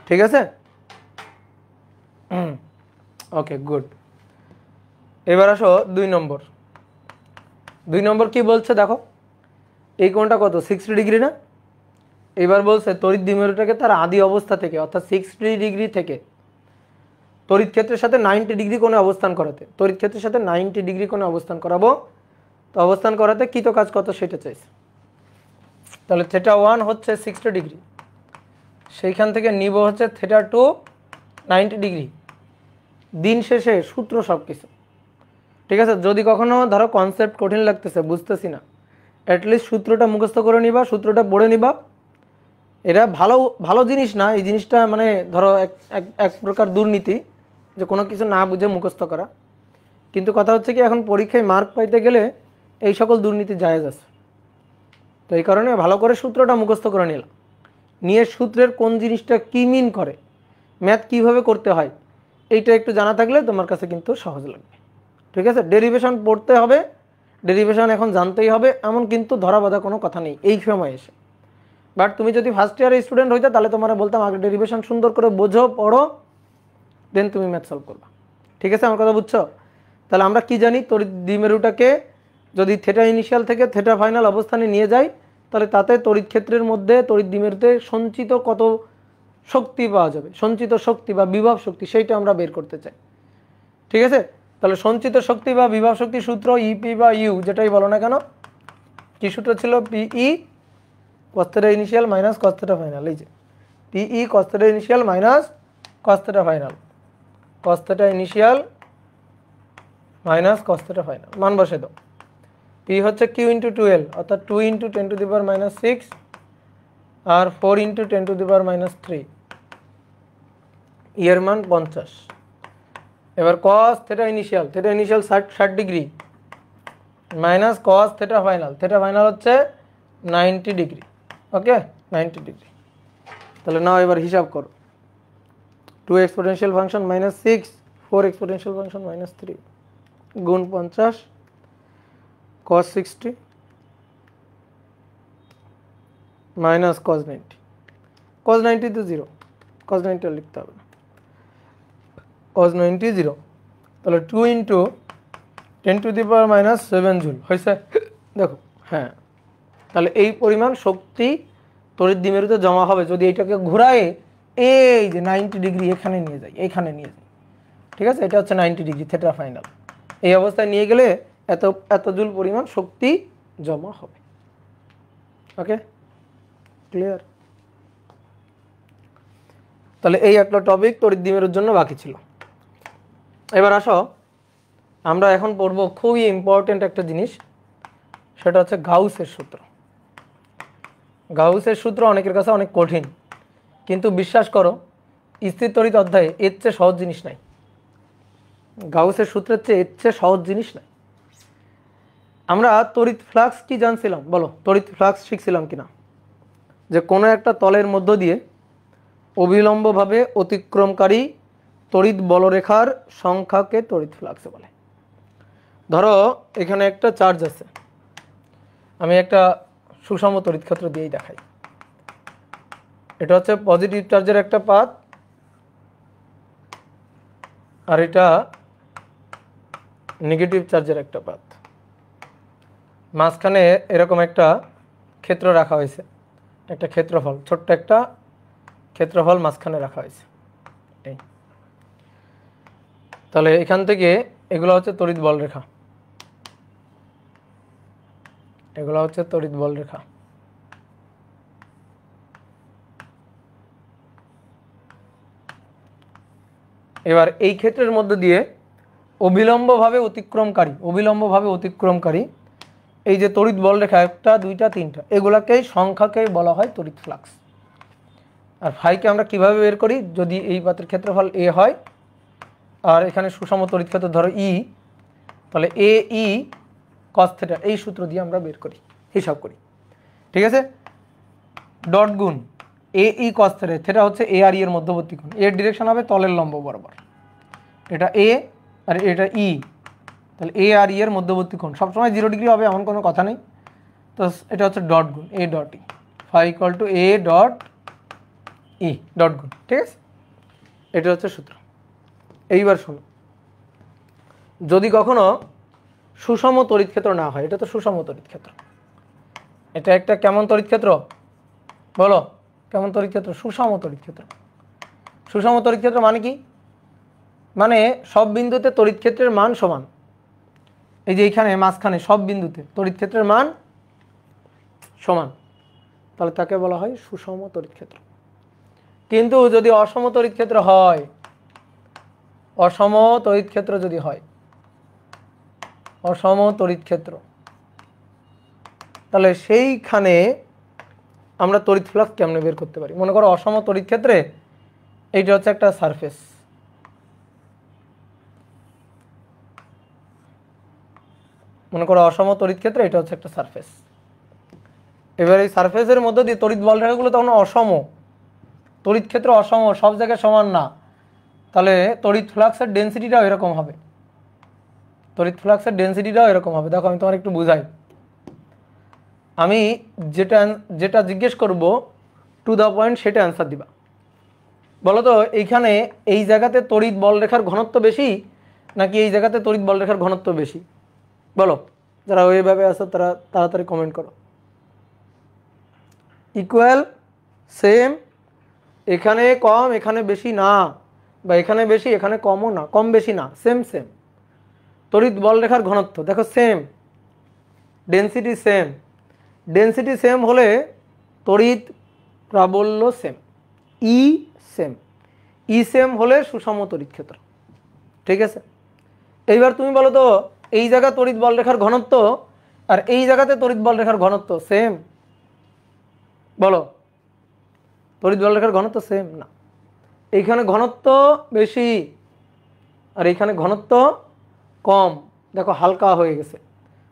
ঠিক আছে? Okay, good. এবার আসো 2 নম্বর। 2 নম্বর কি বলছে দেখো, এই কোণটা কত? 60 ডিগ্রি না? এবার বলছে তড়িৎ দ্বিমেরুটাকে তার আদি অবস্থা থেকে, অর্থাৎ 60 ডিগ্রি থেকে তড়িৎ ক্ষেত্রের সাথে 90 ডিগ্রি কোণে অবস্থান করাতে, তড়িৎ ক্ষেত্রের সাথে 90 ডিগ্রি কোণে অবস্থান করাবো। তো অবস্থান করাতে কৃত কাজ কত সেটা চাইছে। তাহলে থেটা 1 হচ্ছে 60 ডিগ্রি, সেইখান থেকে নিব হচ্ছে থেটা 2 90 ডিগ্রি। দিন শেষে সূত্র সব কিছু ঠিক আছে। যদি কখনো ধরো কনসেপ্ট কঠিন লাগতেছে, বুঝতেছি না, অ্যাটলিস্ট সূত্রটা মুখস্থ করে নিবা, সূত্রটা পড়ে নিবা। এটা ভালো ভালো জিনিস না, এই জিনিসটা মানে ধরো এক প্রকার দুর্নীতি, যে কোনো কিছু না বুঝে মুখস্থ করা। কিন্তু কথা হচ্ছে কি, এখন পরীক্ষায় মার্ক পাইতে গেলে এই সকল দুর্নীতি জায়েজ আছে। তো এই কারণে ভালো করে সূত্রটা মুখস্থ করে নিলাম, নিয়ে সূত্রের কোন জিনিসটা কী মিন করে, ম্যাথ কীভাবে করতে হয়, এইটা একটু জানা থাকলে তোমার কাছে কিন্তু সহজ লাগবে। ঠিক আছে, ডেরিভেশন পড়তে হবে, ডেরিভেশন এখন জানতেই হবে, এমন কিন্তু ধরা বাঁধা কোনো কথা নেই এই সময় এসে। বাট তুমি যদি ফার্স্ট ইয়ারের স্টুডেন্ট হইতে, তাহলে তোমরা বলতাম আগে ডেরিভেশন সুন্দর করে বোঝো, পড়ো, দেন তুমি ম্যাথ সলভ করবা। ঠিক আছে, আমার কথা বুঝছো? তাহলে আমরা কি জানি, তড়িৎ দ্বিমেরুটাকে যদি থিটা ইনিশিয়াল থেকে থিটা ফাইনাল অবস্থানে নিয়ে যাই, তাহলে তাতে তড়িৎ ক্ষেত্রের মধ্যে তড়িৎ দ্বিমেরুতে সঞ্চিত কত শক্তি পাওয়া যাবে, সঞ্চিত শক্তি বা বিভব শক্তি, সেইটা আমরা বের করতে চাই। ঠিক আছে, তাহলে সঞ্চিত শক্তি বা বিভব শক্তির সূত্র ইপি বা ইউ যেটাই বলো না কেন, কি সূত্র ছিল? P cos θ initial minus cos θ final. এই যে P cos θ initial minus cos θ final, cos θ initial minus cos θ final, মান বসে দাও। পি হচ্ছে কিউ ইন্টু 12, অর্থাৎ 2 ইন্টু 10⁻⁻6 আর 4 ইন্টু 10⁻⁻3, এর মান 50। এবার cos θ initial, θ initial 60 degree minus cos θ final, θ final হচ্ছে 90 ডিগ্রি। ওকে, 90 ডিগ্রি। তাহলে নাও এবার হিসাব করো, 2 exponential function minus 6, 4 exponential function minus 3 গুণ 50 cos 60 মাইনাস cos 90, cos 90 তো 0, cos 90 লিখতে হবে না, cos 90 0। তাহলে 2 ইন্টু 10⁻⁻7 জুল হয়েছে, দেখো। হ্যাঁ, তাহলে এই পরিমাণ শক্তি তড়িৎ দ্বিমেরুতে জমা হবে যদি এইটাকে ঘোরায় এই যে 90 ডিগ্রি এখানে নিয়ে যাই, এইখানে নিয়ে যাই। ঠিক আছে, এটা হচ্ছে 90 ডিগ্রি থিটা ফাইনাল। এই অবস্থায় নিয়ে গেলে এত জুল পরিমাণ শক্তি জমা হবে। ওকে, ক্লিয়ার? তাহলে এই একটা টপিক তড়িৎ দ্বিমেরুর জন্য বাকি ছিল। এবার আসো, আমরা এখন পড়ব খুবই ইম্পর্টেন্ট একটা জিনিস, সেটা হচ্ছে গাউসের সূত্র। গাউসের সূত্র অনেকের কাছে অনেক কঠিন, কিন্তু বিশ্বাস করো স্থির তড়িৎ অধ্যায়ে এর চেয়ে সহজ জিনিস নাই। গাউসের সূত্রের চেয়ে এর চেয়ে সহজ জিনিস নাই। আমরা তড়িৎ ফ্লাক্স কি জানছিলাম বলো? তড়িৎ ফ্লাক্স শিখছিলাম কিনা? যে কোনো একটা তলের মধ্য দিয়ে অবিলম্বভাবে অতিক্রমকারী তড়িৎ বলরেখার সংখ্যাকে তড়িৎ ফ্লাক্স বলে। ধরো এখানে একটা চার্জ আছে, আমি একটা সুষম তড়িৎ ক্ষেত্র দিয়েই দেখাই। এটা হচ্ছে পজিটিভ চার্জের একটা পাথ, আর এটা নেগেটিভ চার্জের একটা পাথ। মাঝখানে এরকম একটা ক্ষেত্র রাখা হয়েছে, একটা ক্ষেত্রফল, ছোট্ট একটা ক্ষেত্রফল মাঝখানে রাখা হয়েছে। এই তাহলে এখান থেকে এগুলো হচ্ছে তড়িৎ বল রেখা, এগুলো হচ্ছে তড়িৎ বল রেখা। এবার এই ক্ষেত্রের মধ্য দিয়ে অবিলম্বভাবে অতিক্রমকারী এই যে তড়িৎ বল রেখা, একটা দুইটা তিনটা, এগুলাকেই সংখ্যাকেই বলা হয় তড়িৎ ফ্লাক্স। আর ফাইকে আমরা কিভাবে বের করি? যদি এই পাতের ক্ষেত্রফল এ হয় আর এখানে সুষম তড়িৎ ক্ষেত্র ধরো ই, তাহলে এ ই cos θ, এই সূত্র দিয়ে আমরা বের করি, হিসাব করি। ঠিক আছে, ডট গুণ এ ই cos θ, থিটা হচ্ছে এ আর ই এর মধ্যবর্তী কোণ, এর ডিরেকশন হবে তলের লম্ব বরাবর, এটা এ আর এটা ই, তাহলে এ আর ই এর মধ্যবর্তী কোণ সবসময় 0 ডিগ্রি হবে এমন কোনো কথা নেই। তো এটা হচ্ছে ডট গুণ A dot E, phi equal to A dot E dot গুণ। ঠিক আছে, এটা হচ্ছে সূত্র। এইবার শোনো, যদি কখনো সুষম তড়িৎ ক্ষেত্র না হয়, এটা তো সুষম তড়িৎ ক্ষেত্র, এটা একটা কেমন তড়িৎ ক্ষেত্র বলো? কেমন তড়িৎ ক্ষেত্র? সুষম তড়িৎ ক্ষেত্র। সুষম তড়িৎ ক্ষেত্র মানে কি? মানে সব বিন্দুতে তড়িৎ ক্ষেত্রের মান সমান। এই যে এইখানে মাঝখানে সব বিন্দুতে তড়িৎ ক্ষেত্রের মান সমান, তাহলে তাকে বলা হয় সুষম তড়িৎ ক্ষেত্র। কিন্তু যদি অসম তড়িৎ ক্ষেত্র হয়, অসম তড়িৎ ক্ষেত্র যদি হয়, অসম তড়িৎ ক্ষেত্র, তাহলে সেইখানে আমরা তড়িৎ ফ্লাক্স কেমনে বের করতে পারি? মনে করো অসম তড়িৎ ক্ষেত্রে এইটা হচ্ছে একটা সারফেস, মনে করো অসম তড়িৎ ক্ষেত্রে এটা হচ্ছে একটা সারফেস। এবার এই সারফেসের মধ্যে দিয়ে তড়িৎ বল রেখাগুলো তখন অসম, তড়িৎ ক্ষেত্র অসম, সব জায়গায় সমান না, তাহলে তড়িৎ ফ্লাক্সের ডেনসিটিটাও এরকম হবে, তড়িৎ ফ্লাক্সের ডেনসিটিটাও এরকম হবে। দেখো আমি তোমার একটু বুঝাই, আমি যেটা জিজ্ঞেস করব টু দ্য পয়েন্ট সেটা অ্যান্সার দিবা। বলো তো এইখানে এই জায়গাতে তড়িৎ বলরেখার ঘনত্ব বেশি নাকি এই জায়গাতে তড়িৎ বলরেখার ঘনত্ব বেশি? বলো, যারা ওইভাবে আছো তারা তাড়াতাড়ি কমেন্ট করো। ইকুয়াল, সেম, এখানে কম এখানে বেশি না, বা এখানে বেশি এখানে কমও না, কম বেশি না, সেম সেম। তড়িৎ বলরেখার ঘনত্ব দেখো same, density same. Density same হলে তড়িৎ প্রাবল্য সেম, ই সেম। ই সেম হলে সুষম তড়িৎ ক্ষেত্র। ঠিক আছে, এইবার তুমি বলো তো এই জায়গা তড়িৎ বলরেখার ঘনত্ব আর এই জায়গাতে তড়িৎ বলরেখার ঘনত্ব সেম? বলো, তড়িৎ বলরেখার ঘনত্ব সেম না, এইখানে ঘনত্ব বেশি আর এইখানে ঘনত্ব কম। দেখো হালকা হয়ে গেছে,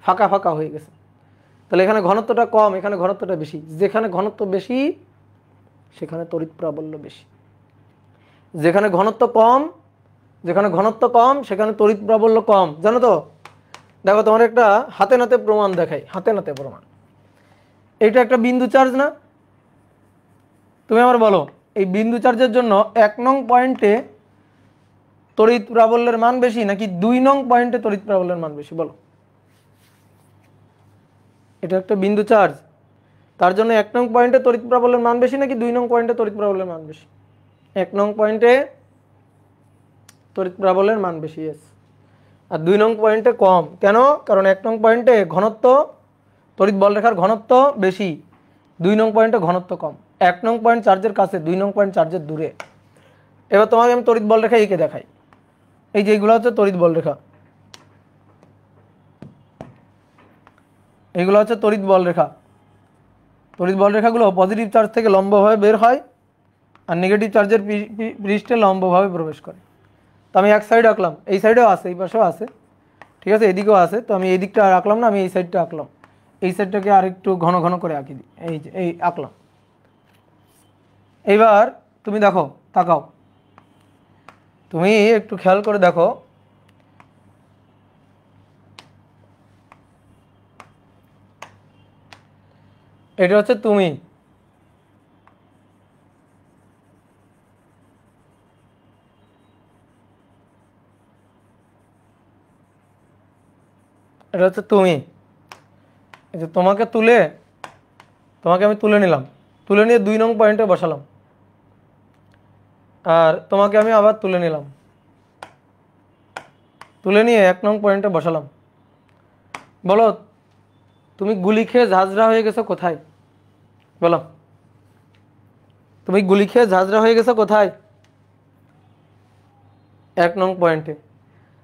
ফাঁকা ফাঁকা হয়ে গেছে। তাহলে এখানে ঘনত্বটা কম এখানে ঘনত্বটা বেশি, যেখানে ঘনত্ব বেশি সেখানে তড়িৎ প্রাবল্য বেশি, যেখানে ঘনত্ব কম সেখানে তড়িৎ প্রাবল্য কম। জানো তো, দেখো তোমার একটা হাতে নাতে প্রমাণ দেখাই, হাতে নাতে প্রমাণ। এইটা একটা বিন্দু চার্জ না? তুমি আমার বলো এই বিন্দু চার্জের জন্য 1 নং পয়েন্টে তড়িৎ প্রাবল্যের মান বেশি নাকি 2 নং পয়েন্টে তড়িৎ প্রাবল্যের মান বেশি? বলো, এটা একটা বিন্দু চার্জ, তার জন্য 1 নং পয়েন্টে তড়িৎ প্রাবল্যের মান বেশি নাকি 2 নং পয়েন্টে তড়িৎ প্রাবল্যের মান বেশি? 1 নং পয়েন্টে তড়িৎ প্রাবল্যের মান বেশি, এস। আর 2 নং পয়েন্টে কম। কেন? কারণ 1 নং পয়েন্টে ঘনত্ব, তড়িৎ বলরেখার ঘনত্ব বেশি, 2 নং পয়েন্টে ঘনত্ব কম। 1 নং পয়েন্ট চার্জের কাছে, 2 নং পয়েন্ট চার্জের দূরে। এবার তোমাকে আমি তড়িৎ বলরেখা এঁকে দেখাই। এই যে এইগুলো হচ্ছে তড়িৎ বলরেখা, এইগুলো হচ্ছে তড়িৎ বলরেখা। তড়িৎ বলরেখাগুলো পজিটিভ চার্জ থেকে লম্বভাবে বের হয় আর নেগেটিভ চার্জের পৃষ্ঠে লম্বভাবে প্রবেশ করে। তো আমি এক সাইড আঁকলাম, এই সাইডেও আছে, এই পাশেও আছে, ঠিক আছে, এদিকেও আছে। তো আমি এই দিকটা আর আঁকলাম না, আমি এই সাইডটা আঁকলাম। এই সাইডটাকে আর একটু ঘন ঘন করে আঁকি দিই, এই যে এই আঁকলাম। এইবার তুমি দেখো, তাকাও, তুমি একটু খেয়াল করে দেখো, এটা হচ্ছে তুমি, এটা হচ্ছে তুমি। এই যে তোমাকে আমি তুলে নিলাম, তুলে নিয়ে 2 নং পয়েন্টে বসালাম, আর তোমাকে আমি আবার তুলে নিলাম, তুলে নিয়ে 1 নং পয়েন্টে বসালাম। বলো, তুমি গুলি খেয়ে ঝাঁঝরা হয়ে গেছো কোথায়? বলো, তুমি গুলি খেয়ে ঝাঁঝরা হয়ে গেছো কোথায়? 1 নং পয়েন্টে।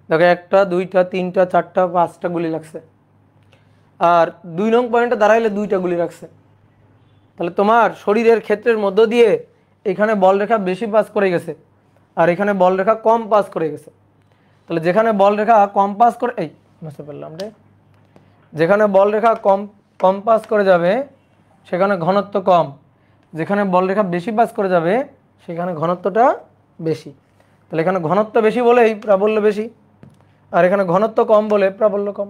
দেখো 1টা 2টা 3টা 4টা 5টা গুলি লাগছে, আর 2 নং পয়েন্টে দাঁড়াইলে 2টা গুলি রাখছে। তাহলে তোমার শরীরের ক্ষেত্রের মধ্য দিয়ে এখানে বলরেখা বেশি পাস করে গেছে আর এখানে বলরেখা কম পাস করে গেছে। তাহলে যেখানে বলরেখা কম পাস করে, এই বুঝতে পারলাম রে, যেখানে বলরেখা কম পাস করে যাবে সেখানে ঘনত্ব কম, যেখানে বলরেখা বেশি পাস করে যাবে সেখানে ঘনত্বটা বেশি। তাহলে এখানে ঘনত্ব বেশি বলেই প্রাবল্য বেশি, আর এখানে ঘনত্ব কম বলে প্রাবল্য কম।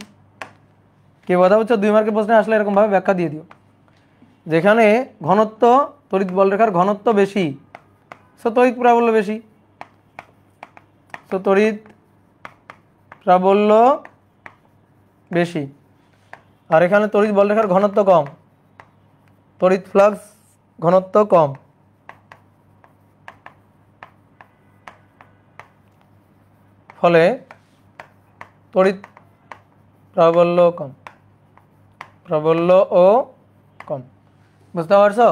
কে কথা হচ্ছে 2 মার্কের প্রশ্নে আসলে এরকমভাবে ব্যাখ্যা দিয়ে দিও। যেখানে ঘনত্ব, তড়িৎ বলরেখার ঘনত্ব বেশি সো তড়িৎ প্রাবল্য বেশি, সো তড়িৎ প্রাবল্য বেশি। আর এখানে তড়িৎ বলরেখার ঘনত্ব কম, তড়িৎ ফ্লাক্স ঘনত্ব কম, ফলে তড়িৎ প্রাবল্য কম, প্রাবল্য ও কম। বুঝতে পারছো?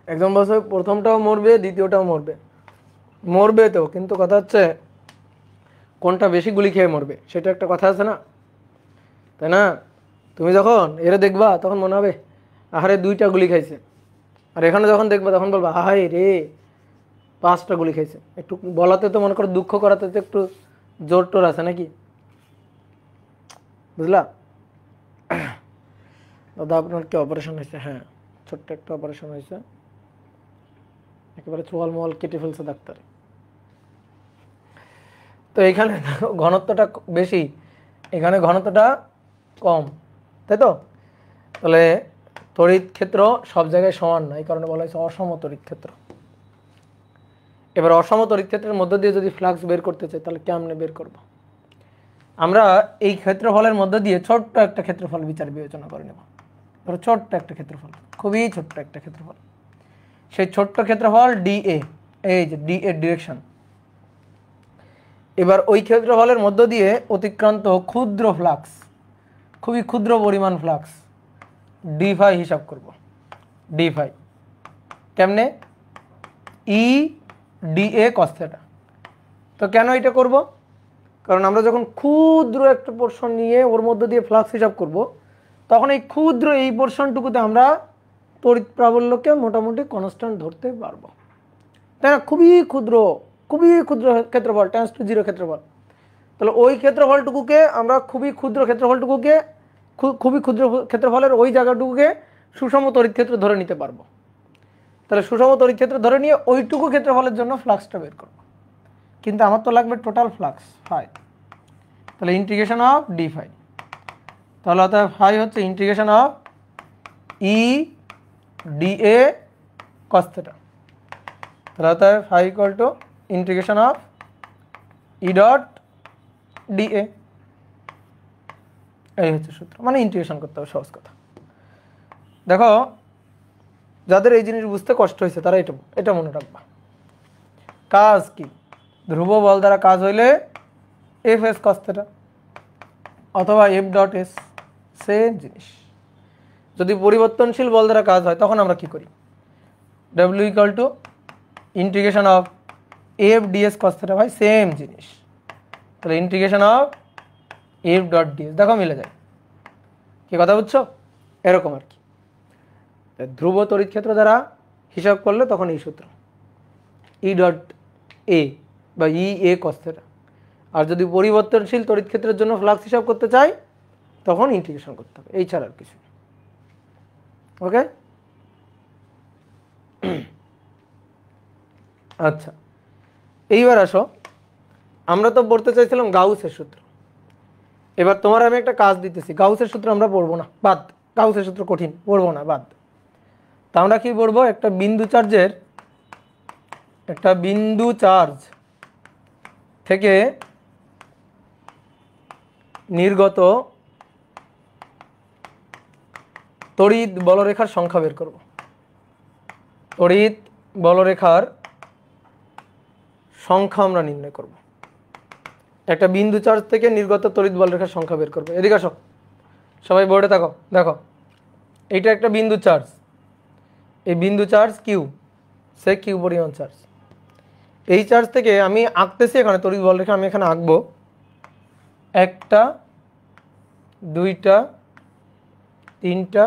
একজন বলছে প্রথমটাও মরবে দ্বিতীয়টাও মরবে, মরবে তো, কিন্তু কথা হচ্ছে কোনটা বেশি গুলি খেয়ে মরবে সেটা একটা কথা আছে না, তাই না? তুমি যখন এরা দেখবা তখন মনে হবে আহারে 2টা গুলি খাইছে, আর এখানে যখন দেখবা তখন বলবা আহাই রে 5টা গুলি খাইছে। একটু বলাতে তো মনে করো দুঃখ করাতে তো একটু জোর টোর আছে নাকি? বুঝলা? দাদা আপনার কি অপারেশন হয়েছে? হ্যাঁ, ছোট্ট একটা অপারেশন হয়েছে, একেবারে চোয়াল মোয়াল কেটে ফেলছে ডাক্তার। তো এখানে ঘনত্বটা বেশি, এখানে ঘনত্বটা কম, তাই তো? তাহলে তড়িৎ ক্ষেত্র সব জায়গায় সমান না, এই কারণে বলা হয়েছে অসম তড়িৎ ক্ষেত্র। এবার অসম তড়িৎ ক্ষেত্রের মধ্য দিয়ে যদি ফ্লাক্স বের করতে চাই তাহলে কেমনে বের করব? আমরা এই ক্ষেত্রফলের মধ্য দিয়ে ছোট্ট একটা ক্ষেত্রফল বিবেচনা করে নেব। ধরো ছোট্ট একটা ক্ষেত্রফল, খুবই ছোট্ট একটা ক্ষেত্রফল, সেই ছোট্ট ক্ষেত্রফল ডিএ, এই যে ডিএ ডিরেকশন। এবার ওই ক্ষেত্রফলের মধ্য দিয়ে অতিক্রান্ত ক্ষুদ্র ফ্লাক্স, খুবই ক্ষুদ্র পরিমাণ ফ্লাক্স ডি ফাই হিসাব করব। ডি ফাই কেমনে? ই ডিএ কস থিটা। তো কেন এটা করব? কারণ আমরা যখন ক্ষুদ্র একটা পোর্শন নিয়ে ওর মধ্য দিয়ে ফ্লাক্স হিসাব করব, তখন এই ক্ষুদ্র এই পোর্শনটুকুতে আমরা তড়িৎ প্রাবল্যকে মোটামুটি কনস্ট্যান্ট ধরতে পারবো, তাই না? খুবই ক্ষুদ্র ক্ষেত্রফল, টেন্স টু জিরো ক্ষেত্রফল। তাহলে ওই ক্ষেত্রফলটুকুকে আমরা খুবই ক্ষুদ্র ক্ষেত্রফলের ওই জায়গাটুকুকে সুষম তড়িৎ ক্ষেত্র ধরে নিতে পারবো। তাহলে সুষম তড়িৎ ক্ষেত্র ধরে নিয়ে ওইটুকু ক্ষেত্রফলের জন্য ফ্লাক্সটা বের করব। কিন্তু আমার তো লাগবে টোটাল ফ্লাক্স ফাই, তাহলে ইন্টিগ্রেশন অফ ডি ফাই। তাহলে অর্থাৎ ফাই হচ্ছে integration of E dA cos theta. তাহলে অর্থাৎ phi equal to integration of E dot dA. এই হচ্ছে সূত্র, মানে ইন্টিগ্রেশন করতে হবে, সহজ কথা। দেখো, যাদের এই জিনিস বুঝতে কষ্ট হয়েছে তারা এটা মনে রাখবা। কাজ কি? ধ্রুব বল দ্বারা কাজ হইলে এফ এস কস থিটা অথবা এফ ডট এস, সেম জিনিস। যদি পরিবর্তনশীল বল দ্বারা কাজ হয় তখন আমরা কি করি? W equal to integration of F DS cos theta, ভাই সেম জিনিস। তাহলে integration of F dot DS, দেখো মিলে যায়। কি কথা বুঝছো? এরকম আর কি। ধ্রুব তড়িৎ ক্ষেত্র দ্বারা হিসাব করলে তখন এই সূত্র ই ডট এ বা ই এ কস থিটা। আর যদি পরিবর্তনশীল তড়িৎ ক্ষেত্রের জন্য ফ্লাক্স হিসাব করতে চাই তখন ইন্টিগ্রেশন করতে হবে, এই ছাড়া আর কিছু। ওকে, আচ্ছা এইবার আসো, আমরা তো পড়তে চাইছিলাম গাউসের সূত্র। এবার তোমার আমি একটা কাজ দিতেছি, গাউসের সূত্র আমরা পড়বো না, বাদ। গাউসের সূত্র কঠিন, পড়বো না, বাদ। তা আমরা কি পড়বো? একটা বিন্দু চার্জ থেকে নির্গত তড়িৎ বলরেখার সংখ্যা বের করব। তড়িৎ বলরেখার সংখ্যা আমরা নির্ণয় করব। একটা বিন্দু চার্জ থেকে নির্গত তড়িৎ বলরেখার সংখ্যা বের করব। এদিকে আসো, সবাই বোর্ডে থাকো। দেখো, এইটা একটা বিন্দু চার্জ, এই বিন্দু চার্জ কিউ, সে কিউ পরিমাণ চার্জ। এই চার্জ থেকে আমি আঁকতেছি এখানে তড়িৎ বলরেখা, আমি এখানে আঁকবো 1টা 2টা 3টা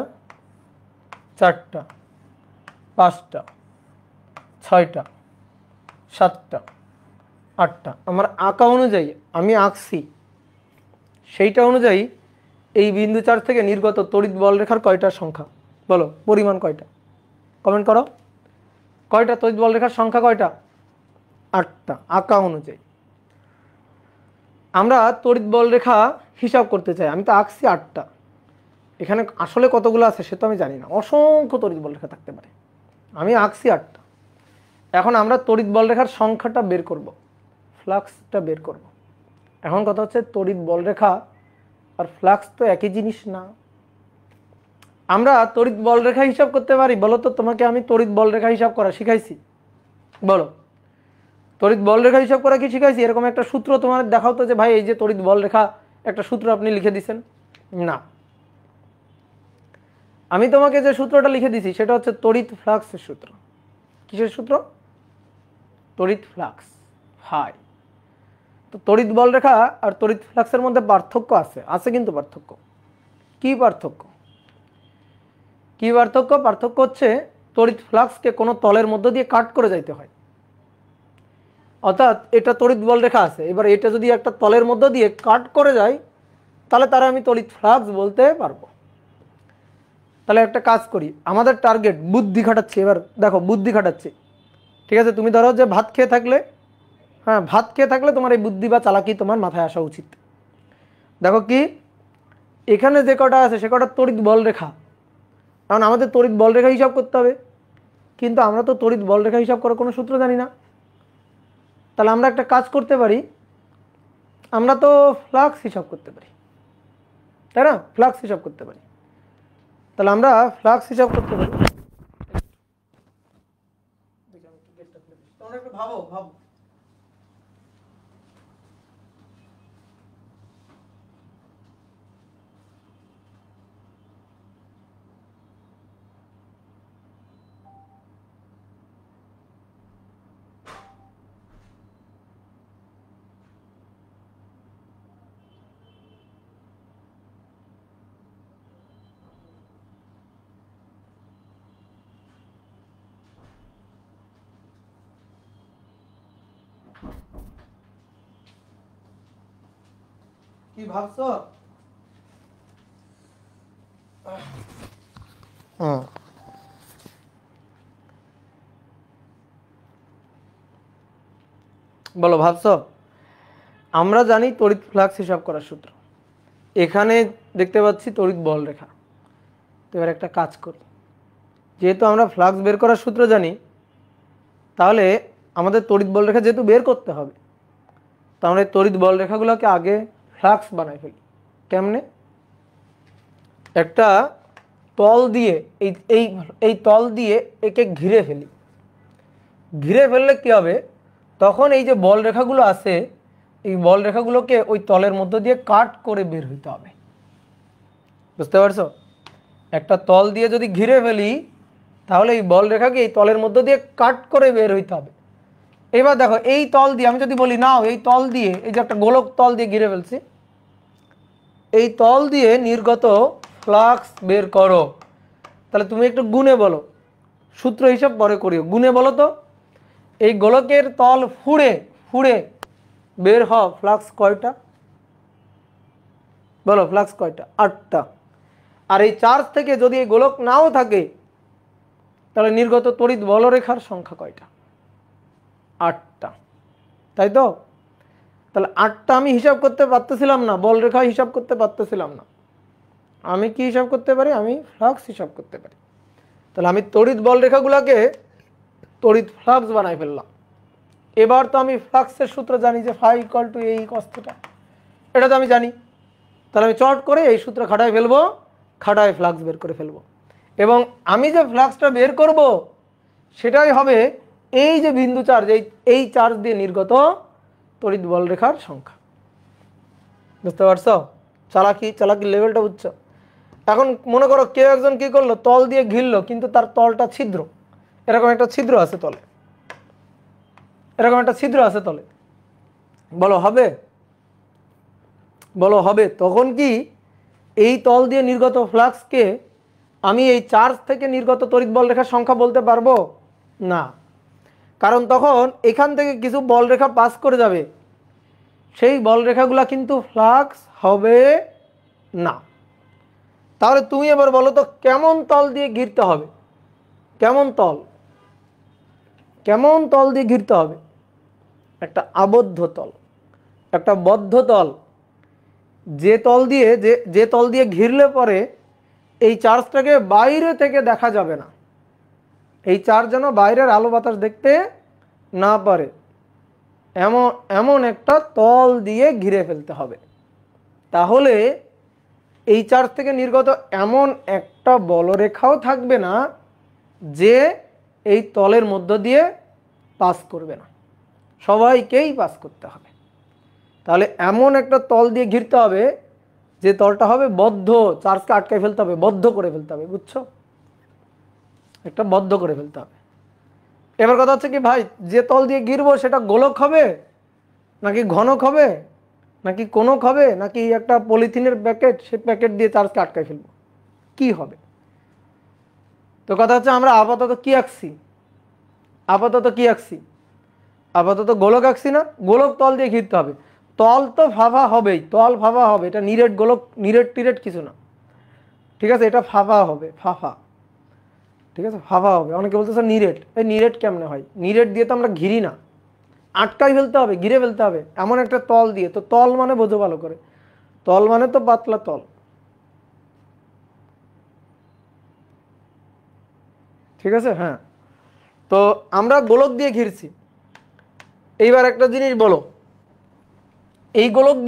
4টা 5টা 6টা 7টা 8টা। আমার আঁকা অনুযায়ী আমি আঁকছি, সেইটা অনুযায়ী এই বিন্দু চার্জ থেকে নির্গত তড়িৎ বলরেখার কয়টার সংখ্যা বলো, পরিমাণ কয়টা? কমেন্ট করো। কয়টা তড়িৎ বলরেখার সংখ্যা কয়টা? 8টা, আঁকা অনুযায়ী। আমরা তড়িৎ বলরেখা হিসাব করতে চাই, আমি তো আঁকছি 8টা, এখানে আসলে কতগুলো আছে সে তো আমি জানি না, অসংখ্য তড়িৎ বলরেখা থাকতে পারে, আমি আঁকছি 8টা। এখন আমরা তড়িৎ বলরেখার সংখ্যাটা বের করব, ফ্লাক্সটা বের করব। এখন কথা হচ্ছে তড়িৎ বলরেখা আর ফ্লাক্স তো একই জিনিস না। আমরা তড়িৎ বলরেখা হিসাব করতে পারি? বলো তো, তোমাকে আমি তড়িৎ বলরেখা হিসাব করা শিখাইছি? বলো, তড়িৎ বলরেখা হিসাব করা কি শিখাইছি? এরকম একটা সূত্র তোমার দেখাও তো, যে ভাই এই যে তড়িৎ বলরেখা একটা সূত্র আপনি লিখে দিচ্ছেন। না, আমি তোমাকে যে সূত্রটা লিখে দিছি সেটা হচ্ছে তড়িৎ ফ্লাক্সের সূত্র। কিসের সূত্র? তড়িৎ ফ্লাক্স, হাই। তো তড়িৎ বলরেখা আর তড়িৎ ফ্লাক্সের মধ্যে পার্থক্য আছে কিন্তু পার্থক্য কি? পার্থক্য হচ্ছে তড়িৎ ফ্লাক্সকে কোনো তলের মধ্য দিয়ে কাট করে যাইতে হয়। অর্থাৎ এটা তড়িৎ বলরেখা আছে, এবার এটা যদি একটা তলের মধ্য দিয়ে কাট করে যায় তাহলে তারা আমি তড়িৎ ফ্লাক্স বলতে পারবো। তাহলে একটা কাজ করি, আমাদের টার্গেট বুদ্ধি খাটাচ্ছি। এবার দেখো, বুদ্ধি খাটাচ্ছি, ঠিক আছে, তুমি ধরো যে ভাত খেয়ে থাকলে, হ্যাঁ ভাত খেয়ে থাকলে তোমার এই বুদ্ধি বা চালাকি তোমার মাথায় আসা উচিত। দেখো কি এখানে যে কটা আছে সে কটা তড়িৎ বল রেখা, কারণ আমাদের তড়িৎ বল রেখা হিসাব করতে হবে, কিন্তু আমরা তো তড়িৎ বল রেখা হিসাব করার কোনো সূত্র জানি না। তাহলে আমরা একটা কাজ করতে পারি, আমরা তো ফ্লাক্স হিসাব করতে পারি, তাই না? ফ্লাক্স হিসাব করতে পারি। তাহলে আমরা ফ্লাক্স হিসাব করতে পারি। তোমরা একটু ভাবো ভাবো। কি ভাবছো? বলো ভাবছো? আমরা জানি তড়িৎ ফ্লাক্স হিসাব করার সূত্র, এখানে দেখতে পাচ্ছি তড়িৎ বল রেখা। তো এবার একটা কাজ করি, যেহেতু আমরা ফ্লাক্স বের করার সূত্র জানি, তাহলে আমাদের তড়িৎ বল রেখা যেহেতু বের করতে হবে, তো আমরা এই তড়িৎ বল রেখাগুলোকে আগে ফ্লাক্স বানাই ফেলি। কেমনে? একটা তল দিয়ে এই এই এই তল দিয়ে একে ঘিরে ফেলি। ঘিরে ফেললে কি হবে, তখন এই যে বল রেখাগুলো আছে এই বল রেখাগুলোকে ওই তলের মধ্য দিয়ে কাট করে বের হইতে হবে। বুঝতে পারছো? একটা তল দিয়ে যদি ঘিরে ফেলি তাহলে এই বল রেখাকে এই তলের মধ্য দিয়ে কাট করে বের হইতে হবে। এবার দেখো এই তল দিয়ে আমি যদি বলি নাও এই তল দিয়ে, এই যে একটা গোলক তল দিয়ে ঘিরে ফেলছি, এই তল দিয়ে নির্গত ফ্লাক্স বের করো। তাহলে তুমি একটু গুণে বলো, সূত্র হিসাব পরে করিও, গুণে বলো তো। এই গোলকের তল ফুঁড়ে ফুঁড়ে বের হও ফ্লাক্স কয়টা? বলো ফ্লাক্স কয়টা? 8টা। আর এই চার্জ থেকে যদি এই গোলক নাও থাকে তাহলে নির্গত তড়িৎ বলরেখার সংখ্যা কয়টা? 8টা, তাই তো? তাহলে 8টা আমি হিসাব করতে পারতেছিলাম না, বলরেখা হিসাব করতে পারতেছিলাম না, আমি কি হিসাব করতে পারি? আমি ফ্লাক্স হিসাব করতে পারি। তাহলে আমি তড়িৎ বলরেখাগুলোকে তড়িৎ ফ্লাক্স বানাই ফেললাম। এবার তো আমি ফ্লাক্সের সূত্র জানি যে ফাই ইকুয়াল টু এই কস থিটা, এটা তো আমি জানি। তাহলে আমি চট করে এই সূত্র খাটায় ফেলবো, খাটায় ফ্লাক্স বের করে ফেলবো। এবং আমি যে ফ্লাক্সটা বের করব সেটাই হবে এই যে বিন্দু চার্জ, এই চার্জ দিয়ে নির্গত তড়িৎ বল রেখার সংখ্যা। বুঝতে পারছো? চালাকি লেভেলটা বুঝছো? এখন মনে করো কেউ একজন কি করলো, তল দিয়ে ঘিরলো কিন্তু তার তলটা ছিদ্র, এরকম একটা ছিদ্র আছে তলে, এরকম একটা ছিদ্র আছে তলে। বলো হবে? বলো হবে? তখন কি এই তল দিয়ে নির্গত ফ্লাক্সকে আমি এই চার্জ থেকে নির্গত তড়িৎ বল রেখার সংখ্যা বলতে পারবো না, কারণ তখন এখান থেকে কিছু বল রেখা পাস করে যাবে, সেই বল রেখাগুলা কিন্তু ফ্লাক্স হবে না। তাহলে তুমি এবার বলো তো কেমন তল দিয়ে ঘিরতে হবে? কেমন তল, কেমন তল দিয়ে ঘিরতে হবে? একটা আবদ্ধ তল, একটা বদ্ধ তল, যে তল দিয়ে যে তল দিয়ে ঘিরলে পরে এই চার্জটাকে বাইরে থেকে দেখা যাবে না, এই চার্জ যেন বাইরের আলো বাতাস দেখতে না পারে, এমন এমন একটা তল দিয়ে ঘিরে ফেলতে হবে। তাহলে এই চার্জ থেকে নির্গত এমন একটা বলরেখাও থাকবে না যে এই তলের মধ্য দিয়ে পাস করবে না, সবাইকেই পাস করতে হবে। তাহলে এমন একটা তল দিয়ে ঘিরতে হবে যে তলটা হবে বদ্ধ, চার্জকে আটকায় ফেলতে হবে, বদ্ধ করে ফেলতে হবে। বুঝছো? একটা বদ্ধ করে ফেলতে হবে। এবার কথা হচ্ছে কি ভাই, যে তল দিয়ে ঘিরবো সেটা গোলক হবে নাকি ঘনক হবে নাকি কোনক হবে নাকি একটা পলিথিনের প্যাকেট, সেই প্যাকেট দিয়ে চার্জকে আটকায় ফেলবো, কি হবে? তো কথা হচ্ছে আমরা আপাতত কি আঁকছি? আপাতত কি আঁকছি? আপাতত গোলক আঁকছি না? গোলক তল দিয়ে ঘিরতে হবে। তল তো ফাঁপা হবেই, তল ফাঁপা হবে, এটা গোলক নিরেট টিরেট কিছু না, ঠিক আছে? এটা ফাঁপা হবে, ফাঁপা। ঠিক আছে, হাওয়া হবে। অনেকে বলতেছে নিরেট, এই নিরেট কেমনে হয়? নিরেট দিয়ে তো আমরা ঘিরি না, আটকাই ফেলতে হবে, ঘিরে ফেলতে হবে এমন একটা তল দিয়ে। তো তল মানে বোঝো ভালো করে, তল মানে তো পাতলা তল, ঠিক আছে। হ্যাঁ, তো আমরা গোলক দিয়ে ঘিরছি। এইবার একটা জিনিস বলো, এই গোলক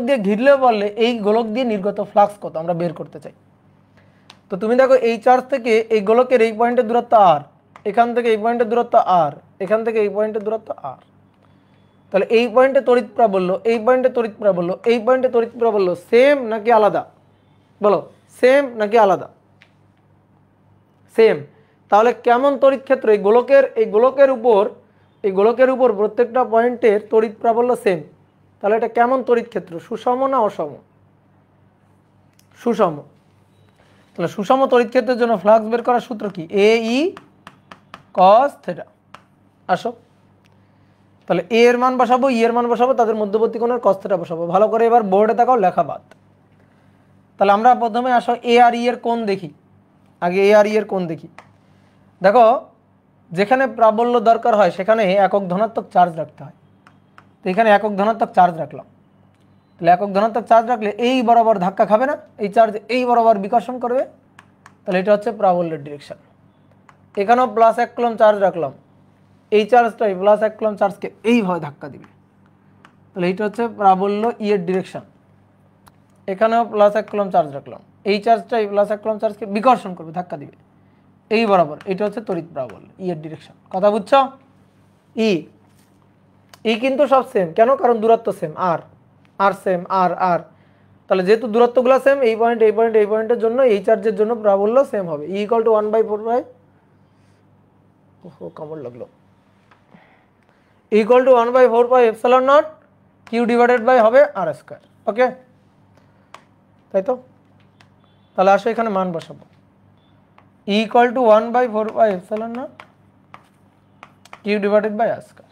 দিয়ে ঘিরলে বললে এই গোলক দিয়ে নির্গত ফ্লাক্স কত আমরা বের করতে চাই। তো তুমি দেখো এই চার্জ থেকে এই গোলকের এই পয়েন্টের দূরত্ব আর, এখান থেকে এই পয়েন্টের দূরত্ব আর, এখান থেকে এই পয়েন্টের দূরত্ব আর। তাহলে এই পয়েন্টে তড়িৎ প্রাবল্য, এই পয়েন্টে তড়িৎ প্রাবল্য, এই পয়েন্টে তড়িৎ প্রাবল্য সেম নাকি আলাদা? বলো, সেম নাকি আলাদা? সেম। তাহলে কেমন তড়িৎ ক্ষেত্র? এই গোলকের উপর প্রত্যেকটা পয়েন্টের তড়িৎ প্রাবল্য সেম। তাহলে এটা কেমন তড়িৎ ক্ষেত্র? সুষম না অসম? সুষম। তাহলে সুষম তড়িৎ ক্ষেত্রের জন্য ফ্লাক্স বের করার সূত্র কি? এ ই কস থিটা। আসো, তাহলে এ এর মান বসাবো, ই এর মান বসাবো, তাদের মধ্যবর্তী কোণের কস থিটা বসাবো। ভালো করে এবার বোর্ডে তাকাও, লেখা বাদ। তাহলে আমরা প্রথমে আসো এ আর ই এর কোণ দেখি। আগে এ আর ই এর কোণ দেখি। দেখো, যেখানে প্রাবল্য দরকার হয় সেখানে একক ধনাত্মক চার্জ রাখতে হয়। তো এখানে একক ধনাত্মক চার্জ রাখলাম। তাহলে একক ধনাত্মক চার্জ রাখলে এই বরাবর ধাক্কা খাবে না, এই চার্জ এই বরাবর বিকর্ষণ করবে। তাহলে এটা হচ্ছে প্রাবল্যের ডিরেকশন। এখানেও প্লাস 1 কুলম্ব চার্জ রাখলাম, এই চার্জটাই প্লাস 1 কুলম্ব চার্জকে এইভাবে ধাক্কা দিবে। তাহলে এইটা হচ্ছে প্রাবল্য ই এর ডিরেকশন। এখানেও প্লাস 1 কুলম্ব চার্জ রাখলাম, এই চার্জটাই প্লাস 1 কুলম্ব চার্জকে বিকর্ষণ করবে, ধাক্কা দিবে এই বরাবর। এটা হচ্ছে তড়িৎ প্রাবল্য ই এর ডিরেকশন। কথা বুঝছো? ই কিন্তু সব সেম, কেন? কারণ দূরত্ব সেম, আর সেম, আর। তাহলে যেহেতু দূরত্বগুলো সেম, এই পয়েন্ট এই পয়েন্ট এই পয়েন্টের জন্য এই চার্জের জন্য প্রাবল্য সেম হবে। ই ইকুয়াল টু 1/4 পাই, কামড় লাগলো, equal to 1/4 pi epsilon naught Q divided by হবে আর স্কয়ার। ওকে, তাই তো? তাহলে আসো এখানে মান বসাবো, equal to 1/4 pi epsilon naught Q divided by R square.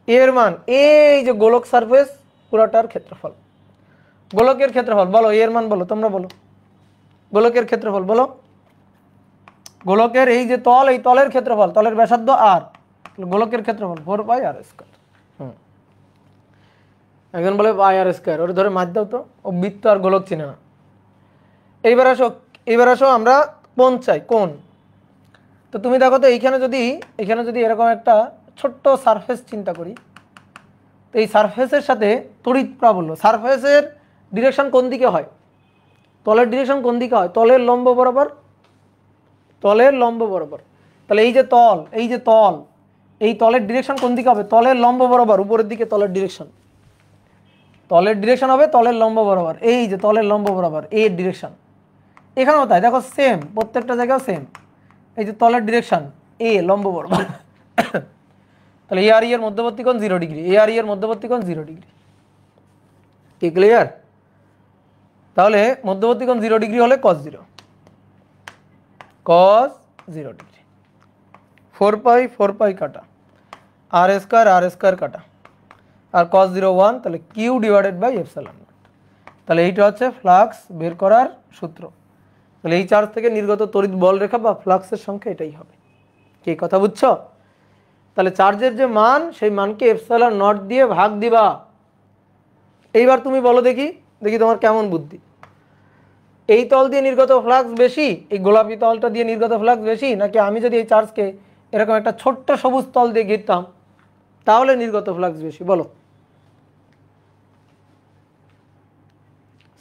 এর মান এই যে গোলক সারফেস পুরোটার ক্ষেত্রফল। গোলকের ক্ষেত্রফল বলো, এর মান বলো, তোমরা বলো। গোলকের ক্ষেত্রফল বলো। গোলকের এই যে তল, এই তলের ক্ষেত্রফল, তলের ব্যাসার্ধ আর, গোলকের ক্ষেত্রফল 4 পাই আর স্কয়ার। এখন বলে পাই আর স্কয়ার, ওর ধরে মার দাও তো, ও বৃত্ত আর গোলক চিনে না। এইবার আসো আমরা কোণ চাই, কোণ। তো তুমি দেখো তো এখানে যদি এরকম একটা ছোট্ট সারফেস চিন্তা করি, তো এই সারফেসের সাথে তড়িৎ প্রাবল্য, সারফেসের ডিরেকশন কোন দিকে হয়? তলের ডিরেকশন কোন দিকে হয়? তলের লম্ব বরাবর, তলের লম্ব বরাবর। তাহলে এই যে তল, এই তলের ডিরেকশন কোন দিকে হবে? তলের লম্ব বরাবর, উপরের দিকে তলের ডিরেকশন, তলের ডিরেকশন হবে তলের লম্ব বরাবর। এই যে তলের লম্ব বরাবর এর ডিরেকশন, এখানেও তাই। দেখো সেম, প্রত্যেকটা জায়গায় সেম। এই যে তলের ডিরেকশন এ লম্ব বরাবর। তাহলে এ আর ই এর মধ্যবর্তী কোণ 0 ডিগ্রি, এ আর ই এর মধ্যবর্তী কোণ 0 ডিগ্রি। কি ক্লিয়ার? তাহলে মধ্যবর্তী কোণ 0 ডিগ্রি হলে cos 0, cos 0 ডিগ্রি। 4 পাই কাটা, আর স্কয়ার কাটা, আর cos 0 1, তাহলে Q divided by epsilon naught. তাহলে এইটা হচ্ছে ফ্লাক্স বের করার সূত্র। তাহলে এই চার্জ থেকে নির্গত তড়িৎ বল রেখা বা ফ্লাক্সের সংখ্যা এটাই হবে। কি কথা বুঝছো? তাহলে চার্জের যে মান, সেই মানকে এপসাইলন নট দিয়ে ভাগ দিবা। এইবার তুমি বলো দেখি তোমার কেমন বুদ্ধি। এই তল দিয়ে নির্গত ফ্লাক্স বেশি, এই গোলাপি তলটা দিয়ে নির্গত ফ্লাক্স বেশি, নাকি আমি যদি এই চার্জকে এরকম একটা ছোট্ট সবুজ তল দিয়ে ঘিরতাম তাহলে নির্গত ফ্লাক্স বেশি? বলো।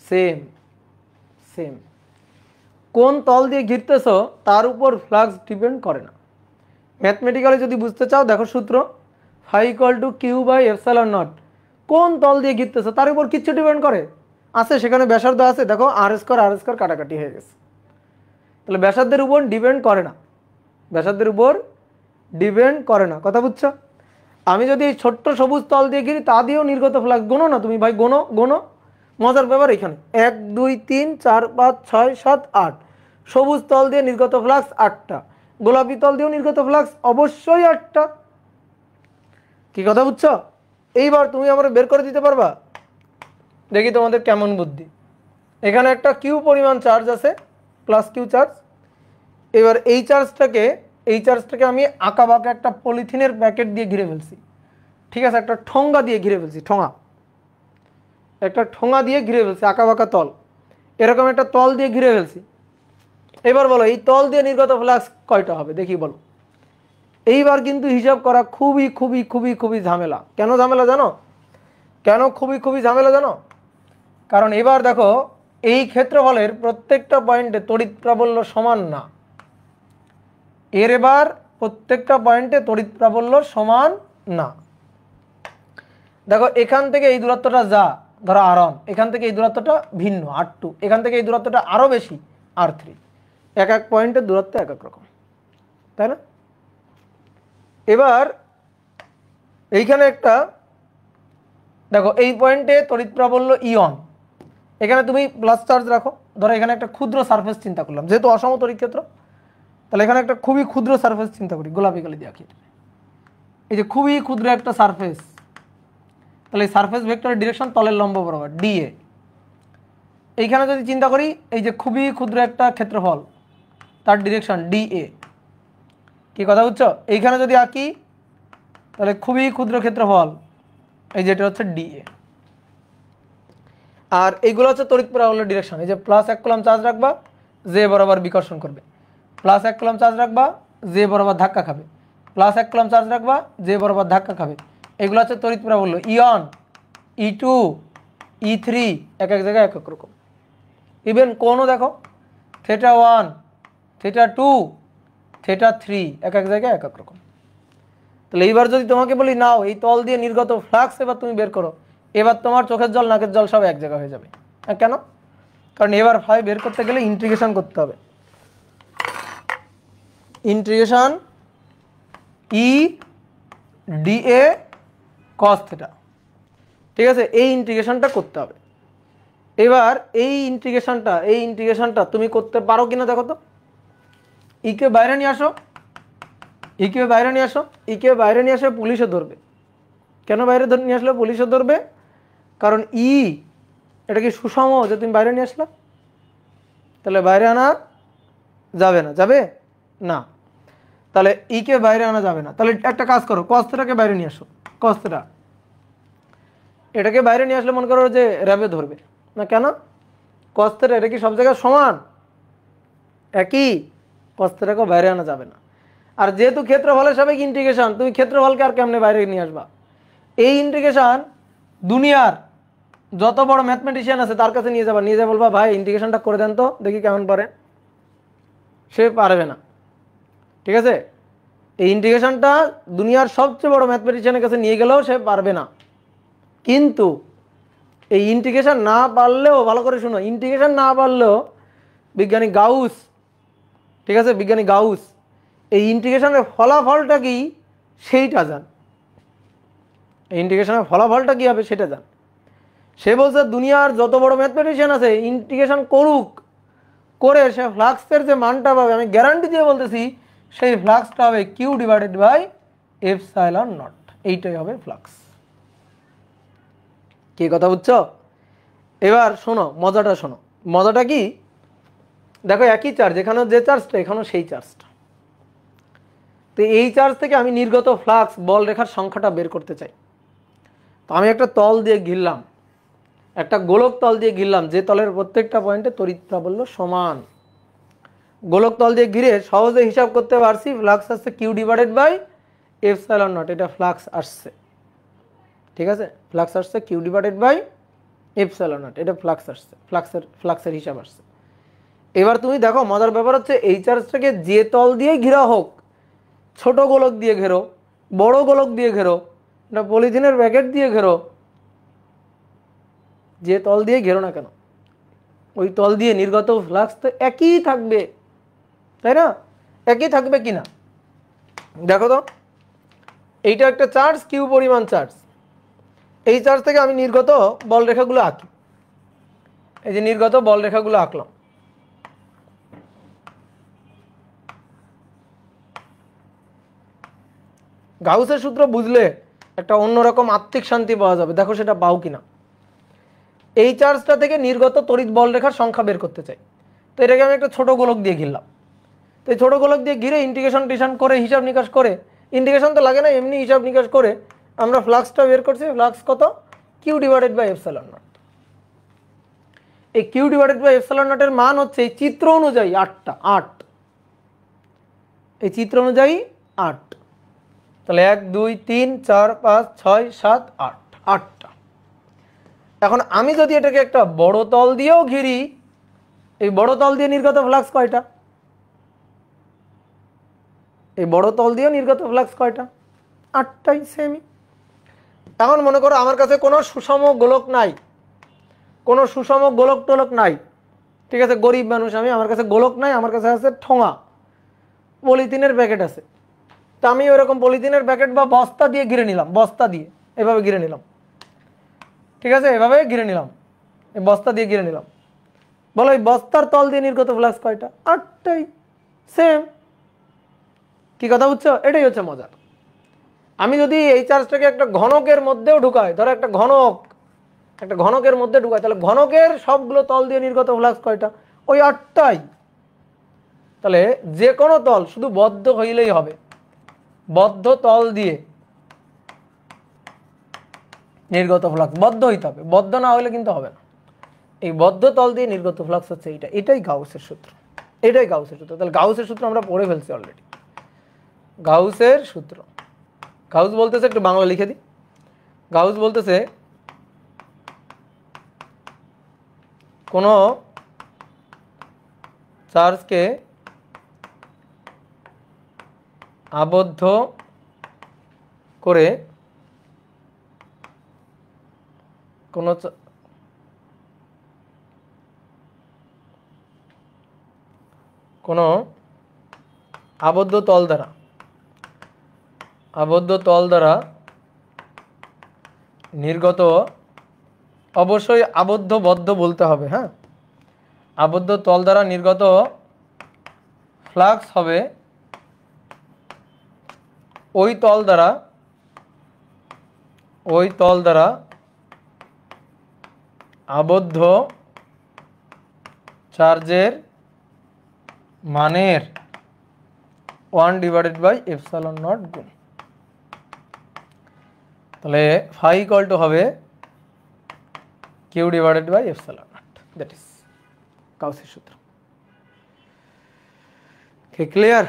Same, same. কোন তল দিয়ে ঘিরতেছো তার উপর ফ্লাক্স ডিপেন্ড করে না। ম্যাথমেটিক্যালি যদি বুঝতে চাও, দেখো সূত্র, phi equal to Q by epsilon naught. কোন তল দিয়ে ঘিরতেছো তার উপর কিচ্ছু ডিপেন্ড করে? আছে, সেখানে ব্যাসার্ধ আছে। দেখো আর স্কয়ার কাটাকাটি হয়ে গেছে। তাহলে ব্যাসার্ধের উপর ডিপেন্ড করে না, ব্যাসার্ধের উপর ডিপেন্ড করে না। কথা বুঝছো? আমি যদি এই ছোট্ট সবুজ তল দিয়ে ঘিরি, তা দিয়েও নির্গত ফ্লাক্স গোনো না তুমি ভাই, গোনো। মজার ব্যাপার এখানে 1 2 3 4 5 6 7 8 সবুজ তল দিয়ে নির্গত ফ্লাক্স 8টা, গোলাপি তল দিয়েও নির্গত ফ্লাক্স অবশ্যই 8টা। কি কথা বুঝছো? এইবার তুমি আমরা বের করে দিতে পারবা? দেখি তোমাদের কেমন বুদ্ধি। এখানে একটা কিউ পরিমাণ চার্জ আছে, প্লাস কিউ চার্জ। এবার এই চার্জটাকে আমি আঁকা বাঁকা একটা পলিথিনের প্যাকেট দিয়ে ঘিরে ফেলছি, ঠিক আছে, একটা ঠোঙ্গা দিয়ে ঘিরে ফেলছি, একটা ঠোঙ্গা দিয়ে ঘিরে ফেলছি, আঁকা বাঁকা তল, এরকম একটা তল দিয়ে ঘিরে ফেলছি। এবার বলো এই তল দিয়ে নির্গত ফ্লাক্স কয়টা হবে দেখি বলো। এইবার কিন্তু হিসাব করা খুবই খুবই খুবই খুবই ঝামেলা। কেন ঝামেলা জানো? কেন খুবই খুবই ঝামেলা জানো? কারণ এবার দেখো এই ক্ষেত্রফলের প্রত্যেকটা পয়েন্টে তড়িৎ প্রাবল্য সমান না। এবার প্রত্যেকটা পয়েন্টে তড়িৎ প্রাবল্য সমান না। দেখো এখান থেকে এই দূরত্বটা যা, ধরো R1, এখান থেকে এই দূরত্বটা ভিন্ন R2, এখান থেকে এই দূরত্বটা আরও বেশি R3, এক এক পয়েন্টের দূরত্ব এক এক রকম, তাই না? এবার এইখানে একটা দেখো এই পয়েন্টে তড়িৎ প্রাবল্য ইয়ন, এখানে তুমি প্লাস চার্জ রাখো, ধরো এখানে একটা ক্ষুদ্র সারফেস চিন্তা করলাম, যেহেতু অসম তড়িৎ ক্ষেত্র, তাহলে এখানে একটা খুবই ক্ষুদ্র সারফেস চিন্তা করি, গোলাপি কালি দিয়ে আঁকি, এই যে খুবই ক্ষুদ্র একটা সারফেস, তাহলে এই সারফেস ভেক্টরের ডিরেকশন তলের লম্ব বরাবর ডিএ। এইখানে যদি চিন্তা করি এই যে খুবই ক্ষুদ্র একটা ক্ষেত্রফল, তার ডিরেকশন ডিএ। কি কথা বুঝছো? এইখানে যদি আঁকি তাহলে খুবই ক্ষুদ্র ক্ষেত্রফল, এই যেটা হচ্ছে ডিএ, আর এইগুলো হচ্ছে তড়িৎ প্রাবল্যের ডিরেকশন। এই যে প্লাস 1 কুলম্ব চার্জ রাখবা, জে বরাবর বিকর্ষণ করবে, প্লাস 1 কুলম্ব চার্জ রাখবা, জে বরাবর ধাক্কা খাবে, প্লাস 1 কুলম্ব চার্জ রাখবা, জে বরাবর ধাক্কা খাবে। এগুলো হচ্ছে তড়িৎ প্রাবল্য ইয়ন, E2, E3 এক এক জায়গায় এক এক রকম। ইভেন কোনও দেখো θ1, θ2, θ3 এক এক জায়গায় এক এক রকম। তাহলে এইবার যদি তোমাকে বলি নাও এই তল দিয়ে নির্গত ফ্লাক্স এবার তুমি বের করো, এবার তোমার চোখের জল নাকের জল সব এক জায়গা হয়ে যাবে। কেন? কারণ এবার ফাই বের করতে গেলে ইন্টিগ্রেশন করতে হবে, ইন্টিগ্রেশন ই ডিএ কস থিটা, ঠিক আছে, এই ইন্টিগ্রেশনটা করতে হবে। এবার এই ইন্টিগ্রেশনটা তুমি করতে পারো কিনা দেখো তো। ইকে বাইরে নিয়ে আসো, ইকে বাইরে নিয়ে আসো, ইকে বাইরে নিয়ে আসলে পুলিশে ধরবে। কেন বাইরে নিয়ে আসলে পুলিশে ধরবে? কারণ এটা কি সুষম যে তুমি বাইরে নিয়ে আসলা? তাহলে বাইরে আনা যাবে না, যাবে না, তাহলে ইকে বাইরে আনা যাবে না। তাহলে একটা কাজ করো, কস থিটাকে বাইরে নিয়ে আসো, কস থিটা এটাকে বাইরে নিয়ে আসলে মনে করো যে র্যাবে ধরবে না। কেন? কস থিটা এটা কি সব জায়গায় সমান একই, কস থিটাকে বাইরে আনা যাবে না। আর যেহেতু ক্ষেত্রফলের সাপেক্ষে ইন্টিগ্রেশন, তুমি ক্ষেত্রফলকে আর কেমনে বাইরে নিয়ে আসবা? এই ইন্টিগ্রেশন দুনিয়ার যত বড় ম্যাথমেটিশিয়ান আছে তার কাছে নিয়ে যাবা, নিয়ে যা বলবা ভাই ইন্টিগ্রেশনটা করে দেন তো দেখি কেমন পারে, সে পারবে না, ঠিক আছে। এই ইন্টিগ্রেশনটা দুনিয়ার সবচেয়ে বড় ম্যাথমেটিশিয়ানের কাছে নিয়ে গেলেও সে পারবে না। কিন্তু এই ইন্টিগ্রেশন না পারলেও, ভালো করে শুনো, ইন্টিগ্রেশন না পারলেও বিজ্ঞানী গাউস, ঠিক আছে, বিজ্ঞানী গাউস এই ইন্টিগ্রেশনের ফলাফলটা কি সেইটা জান, এই ইন্টিগ্রেশনের ফলাফলটা কি হবে সেটা জান। সে বলছে দুনিয়ার যত বড় ম্যাথমেটিশিয়ান আছে ইন্টিগ্রেশন করুক, করে সে ফ্লাক্সের যে মানটা পাবে, আমি গ্যারান্টি দিয়ে বলতেছি সেই ফ্লাক্সটা হবে Q divided by epsilon naught, এইটাই হবে ফ্লাক্স। কি কথা বুঝছো? এবার শোনো মজাটা, শোনো মজাটা কি, দেখো একই চার্জ, এখানেও যে চার্জটা এখানেও সেই চার্জটা, তো এই চার্জ থেকে আমি নির্গত ফ্লাক্স বল রেখার সংখ্যাটা বের করতে চাই। তো আমি একটা তল দিয়ে ঘিরলাম, একটা গোলক তল দিয়ে ঘিরলাম, যে তলের প্রত্যেকটা পয়েন্টে তড়িৎ প্রাবল্য সমান। গোলক তল দিয়ে ঘিরে সহজে হিসাব করতে পারছি ফ্লাক্স আসছে Q divided by epsilon naught, এটা ফ্লাক্স আসছে, ঠিক আছে, ফ্লাক্স আসছে Q divided by epsilon naught, এটা ফ্লাক্স আসছে, ফ্লাক্সের হিসাব আসছে। এবার তুমি দেখো মজার ব্যাপার হচ্ছে এই চার্জটাকে যে তল দিয়ে ঘেরা হোক, ছোট গোলক দিয়ে ঘেরো, বড় গোলক দিয়ে ঘেরো, এটা পলিথিনের প্যাকেট দিয়ে ঘেরো, যে তল দিয়ে ঘেরো না কেন ওই তল দিয়ে নির্গত ফ্লাক্স তো একই থাকবে, তাই না? একই থাকবে কিনা দেখো তো। এইটা একটা চার্জ কিউ পরিমাণ চার্জ, এই চার্জ থেকে আমি নির্গত বল রেখাগুলো আঁকি, এই যে নির্গত বল রেখাগুলো আঁকলাম। গাউসের সূত্র বুঝলে একটা অন্যরকম আত্মিক শান্তি পাওয়া যাবে, দেখো সেটা পাও কিনা। এই চার্জটা থেকে নির্গত তড়িৎ বল রেখার সংখ্যা বের করতে চাই, তো এটাকে আমি একটা ছোট গোলক দিয়ে ঘিরলাম, তো এই ছোটো গোলক দিয়ে ঘিরে ইন্টিগ্রেশন টিশন করে হিসাব নিকাশ করে, ইন্টিগ্রেশন তো লাগে না, এমনি হিসাব নিকাশ করে আমরা ফ্লাক্সটা বের করছি। ফ্লাক্স কত? Q divided by epsilon naught. এই কিউ ডিভাইডেড বাই এপসাইলন নটের মান হচ্ছে এই চিত্র অনুযায়ী 8, এই চিত্র অনুযায়ী 8। তাহলে 1 2 3 4 5 6 7 8, 8টা। এখন আমি যদি এটাকে একটা বড় তল দিয়েও ঘিরি, এই বড় তল দিয়ে নির্গত ফ্লাক্স কয়টা? এই বড় তল দিয়েও নির্গত ফ্লাক্স কয়টা? 8টাই, সেমই। এখন মনে করো আমার কাছে কোনো সুষম গোলক নাই, কোনো সুষম গোলক টোলক নাই, ঠিক আছে, গরিব মানুষ আমি, আমার কাছে গোলক নাই, আমার কাছে আছে ঠোঙা, পলিথিনের প্যাকেট আছে। তা আমি ওরকম পলিথিনের প্যাকেট বা বস্তা দিয়ে ঘিরে নিলাম, বস্তা দিয়ে এভাবে ঘিরে নিলাম, ঠিক আছে, এভাবে ঘিরে নিলাম, এই বস্তা দিয়ে ঘিরে নিলাম। বলো এই বস্তার তল দিয়ে নির্গত ফ্লাক্স কয়টা? 8টাই, সেম। কি কথা বুঝছো? এটাই হচ্ছে মজা। আমি যদি এই চার্জটাকে একটা ঘনকের মধ্যেও ঢুকাই, ধরো একটা ঘনকের মধ্যে ঢুকাই, তাহলে ঘনকের সবগুলো তল দিয়ে নির্গত ফ্লাক্স কয়টা? ওই 8টাই। তাহলে যে কোনো তল শুধু বদ্ধ হইলেই হবে, বদ্ধ তল দিয়ে নির্গত ফ্লাক্স বদ্ধ হইতে হবে, বদ্ধ না হলে কিন্তু হবে না। এই বদ্ধ তল দিয়ে নির্গত ফ্লাক্স হচ্ছে এইটা, এটাই গাউসের সূত্র, এটাই গাউসের সূত্র। তাহলে গাউসের সূত্র আমরা পড়ে ফেলছি অলরেডি। গাউসের সূত্র, গাউস বলতেছে, একটু বাংলা লিখে দিই। গাউস বলতেছে কোনো চার্জকে আবদ্ধ করে কোনো আবদ্ধ তল দ্বারা নির্গত, অবশ্যই আবদ্ধ বদ্ধ বলতে হবে, হ্যাঁ, আবদ্ধ তল দ্বারা নির্গত ফ্লাক্স হবে ওই তল দ্বারা আবদ্ধ চার্জের মানের 1/ε0 গুণ। তাহলে ফাই ইকুয়াল টু হবে Q/ε0, দ্যাট ইজ গাউসের সূত্র। ক্লিয়ার?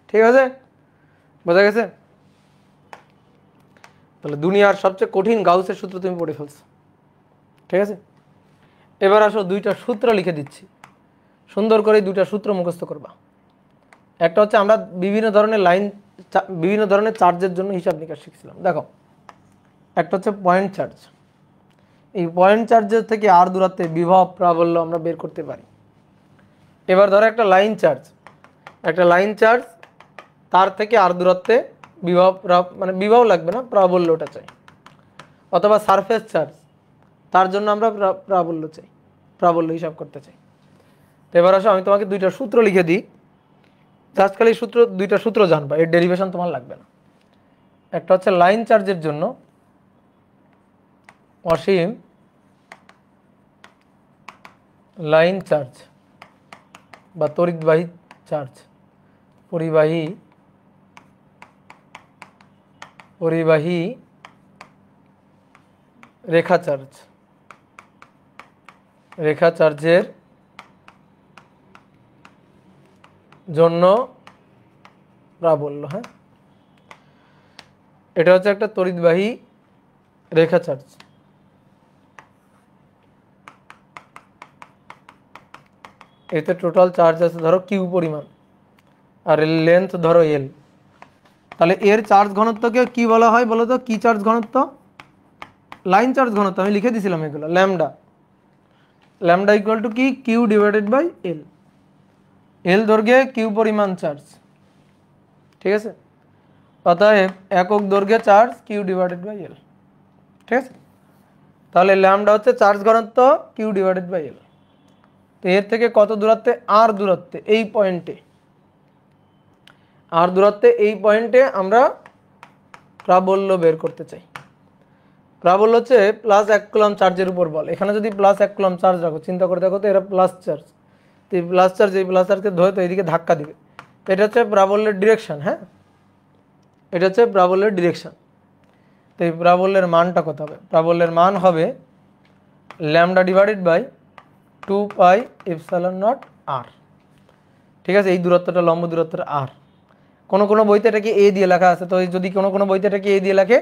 ঠিক আছে, বোঝা গেছে? তাহলে দুনিয়ার সবচেয়ে কঠিন গাউসের সূত্র তুমি পড়ে ফেলছো, ঠিক আছে। এবার আসো দুইটা সূত্র লিখে দিচ্ছি, সুন্দর করে দুইটা সূত্র মুখস্থ করবা। একটা হচ্ছে আমরা বিভিন্ন ধরনের চার্জের জন্য হিসাব নিকাশ শিখছিলাম। দেখো, একটা হচ্ছে পয়েন্ট চার্জ। এই পয়েন্ট চার্জের থেকে আর দূরত্বে বিভব প্রাবল্য আমরা বের করতে পারি। এবার ধরো একটা লাইন চার্জ, তার থেকে আর দূরত্বে বিভব, মানে বিভব লাগবে না, প্রাবল্যটা চাই। অথবা সারফেস চার্জ, তার জন্য আমরা প্রাবল্য হিসাব করতে চাই। তো এবার আসো আমি তোমাকে দুইটা সূত্র লিখে দিই, জাস্ট খালি দুইটা সূত্র জানবা, এর ডেরিভেশন তোমার লাগবে না। একটা হচ্ছে লাইন চার্জের জন্য অসীম লাইন চার্জ বা তড়িৎবাহী চার্জ, পরিবাহী রেখা চার্জের জন্য প্রাবল্য, হ্যাঁ, এটা হচ্ছে একটা তড়িৎবাহী রেখা চার্জ। এতে টোটাল চার্জ আছে ধরো কিউ পরিমাণ, আর লেন্থ ধরো এল। তাহলে এর চার্জ ঘনত্বকে কি বলা হয় বলো তো? কি চার্জ ঘনত্ব? লাইন চার্জ ঘনত্ব। আমি লিখে দিয়েছিলাম এগুলো, ল্যামডা ইকুয়াল টু কি? Q divided by L. L দৈর্ঘ্যে কিউ পরিমাণ চার্জ, ঠিক আছে। অতএব একক দৈর্ঘ্যে charge Q divided by L, ঠিক আছে। তাহলে ল্যামডা হচ্ছে চার্জ ঘনত্ব কিউ ডিভাইডেড বাই এল। তো এর থেকে কত দূরত্বে? আর দূরত্বে, এই পয়েন্টে আমরা প্রাবল্য বের করতে চাই। প্রাবল্য হচ্ছে +1 কুলম্ব চার্জের উপর বল। এখানে যদি +1 কুলম্ব চার্জ রাখো, চিন্তা করে দেখো তো, এরা প্লাস চার্জ, তো এই প্লাস চার্জকে ধরে তো এইদিকে ধাক্কা দিবে। তো এটা হচ্ছে প্রাবল্যের ডিরেকশন। হ্যাঁ, এটা হচ্ছে প্রাবল্যের ডিরেকশন। তো এই প্রাবল্যের মানটা কত হবে? প্রাবল্যের মান হবে lambda divided by 2 pi epsilon naught R. ঠিক আছে, এই দূরত্বটা লম্ব দূরত্বটা আর। কোনো বইতে এটাকে এ দিয়ে লেখা আছে, তো যদি কোনো বইতে এটাকে এ দিয়ে লেখে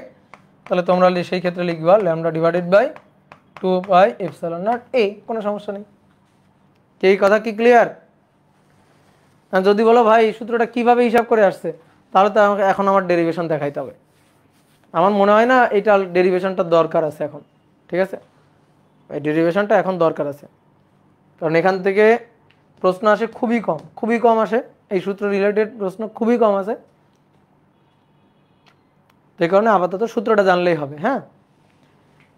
তাহলে তোমরা সেই ক্ষেত্রে লিখবা lambda divided by 2 pi epsilon naught A, কোনো সমস্যা নেই। এই কথা কি ক্লিয়ার? যদি বলো ভাই এই সূত্রটা কীভাবে হিসাব করে আসছে, তাহলে তো আমাকে এখন আমার ডেরিভেশন দেখাইতে হবে। আমার মনে হয় না এটা ডেরিভেশনটা দরকার আছে এখন। ঠিক আছে, এই ডেরিভেশনটা এখন দরকার আছে, কারণ এখান থেকে প্রশ্ন আসে খুবই কম আসে, এই সূত্র রিলেটেড প্রশ্ন খুবই কম আসে। এই কারণে আপাতত সূত্রটা জানলেই হবে। হ্যাঁ,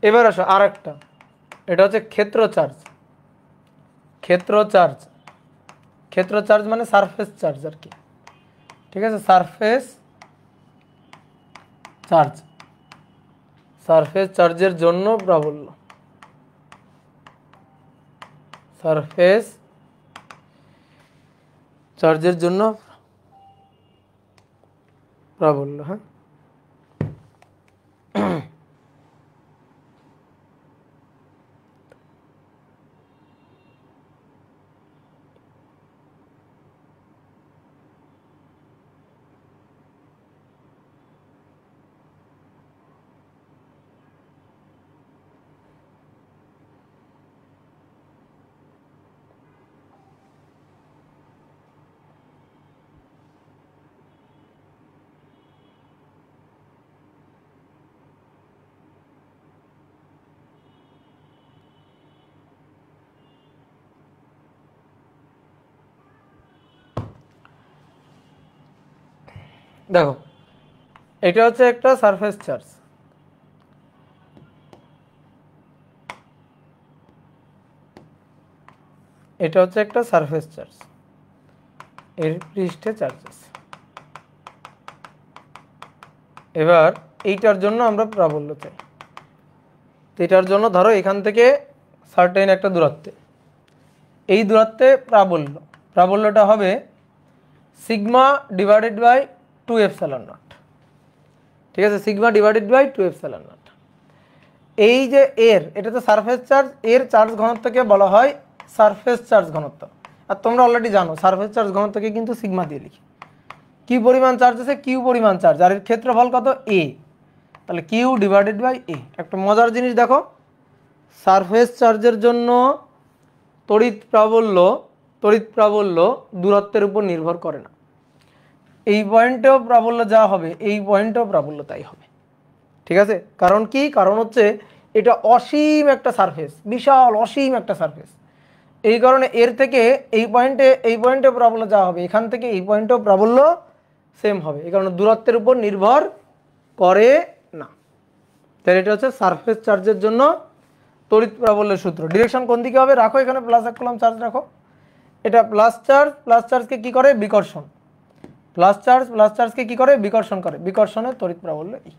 এবার আসো আর একটা, এটা হচ্ছে ক্ষেত্র চার্জ মানে সারফেস চার্জ আর কি। ঠিক আছে, সারফেস চার্জের জন্য প্রাবল্য, সারফেস চার্জের জন্য প্রাবল্য। হ্যাঁ, দেখো এটা হচ্ছে একটা সারফেস চার্জ, এটা হচ্ছে একটা সারফেস চার্জ, এর পৃষ্ঠে চার্জ আছে। এবার এইটার জন্য আমরা প্রাবল্য চাই। তো এটার জন্য ধরো এখান থেকে সার্টেন একটা দূরত্বে, এই দূরত্বে প্রাবল্যটা হবে sigma divided by 2 epsilon naught. ঠিক আছে, sigma divided by 2 epsilon naught. এই যে এটা তো সারফেস চার্জ, এর চার্জ ঘনত্বকে বলা হয় সারফেস চার্জ ঘনত্ব। আর তোমরা অলরেডি জানো সারফেস চার্জ ঘনত্বকে কিন্তু সিগমা দিয়ে লিখি। কি পরিমাণ চার্জ আছে? কিউ পরিমাণ চার্জ, আর এর ক্ষেত্রফল কত? এ। তাহলে কিউ ডিভাইডেড বাই এ। একটা মজার জিনিস দেখো, সারফেস চার্জের জন্য তড়িৎ প্রাবল্য দূরত্বের উপর নির্ভর করে না। এই পয়েন্টেও প্রাবল্য যা হবে, এই পয়েন্টেও প্রাবল্য তাই হবে। ঠিক আছে, কারণ কি? কারণ হচ্ছে এটা অসীম একটা সারফেস, বিশাল অসীম একটা সারফেস। এই কারণে এর থেকে এই পয়েন্টে প্রাবল্য যা হবে, এখান থেকে এই পয়েন্টেও প্রাবল্য সেম হবে। এই কারণে দূরত্বের উপর নির্ভর করে না। তাহলে এটা হচ্ছে সারফেস চার্জের জন্য তড়িৎ প্রাবল্যের সূত্র। ডিরেকশন কোন দিকে হবে? রাখো এখানে প্লাস 1 কুলম্ব চার্জ রাখো। এটা প্লাস চার্জকে কি করে? বিকর্ষণ। প্লাস চার্জকে কি করে? বিকর্ষণ করে। বিকর্ষণের তড়িৎ প্রাবল্য এই।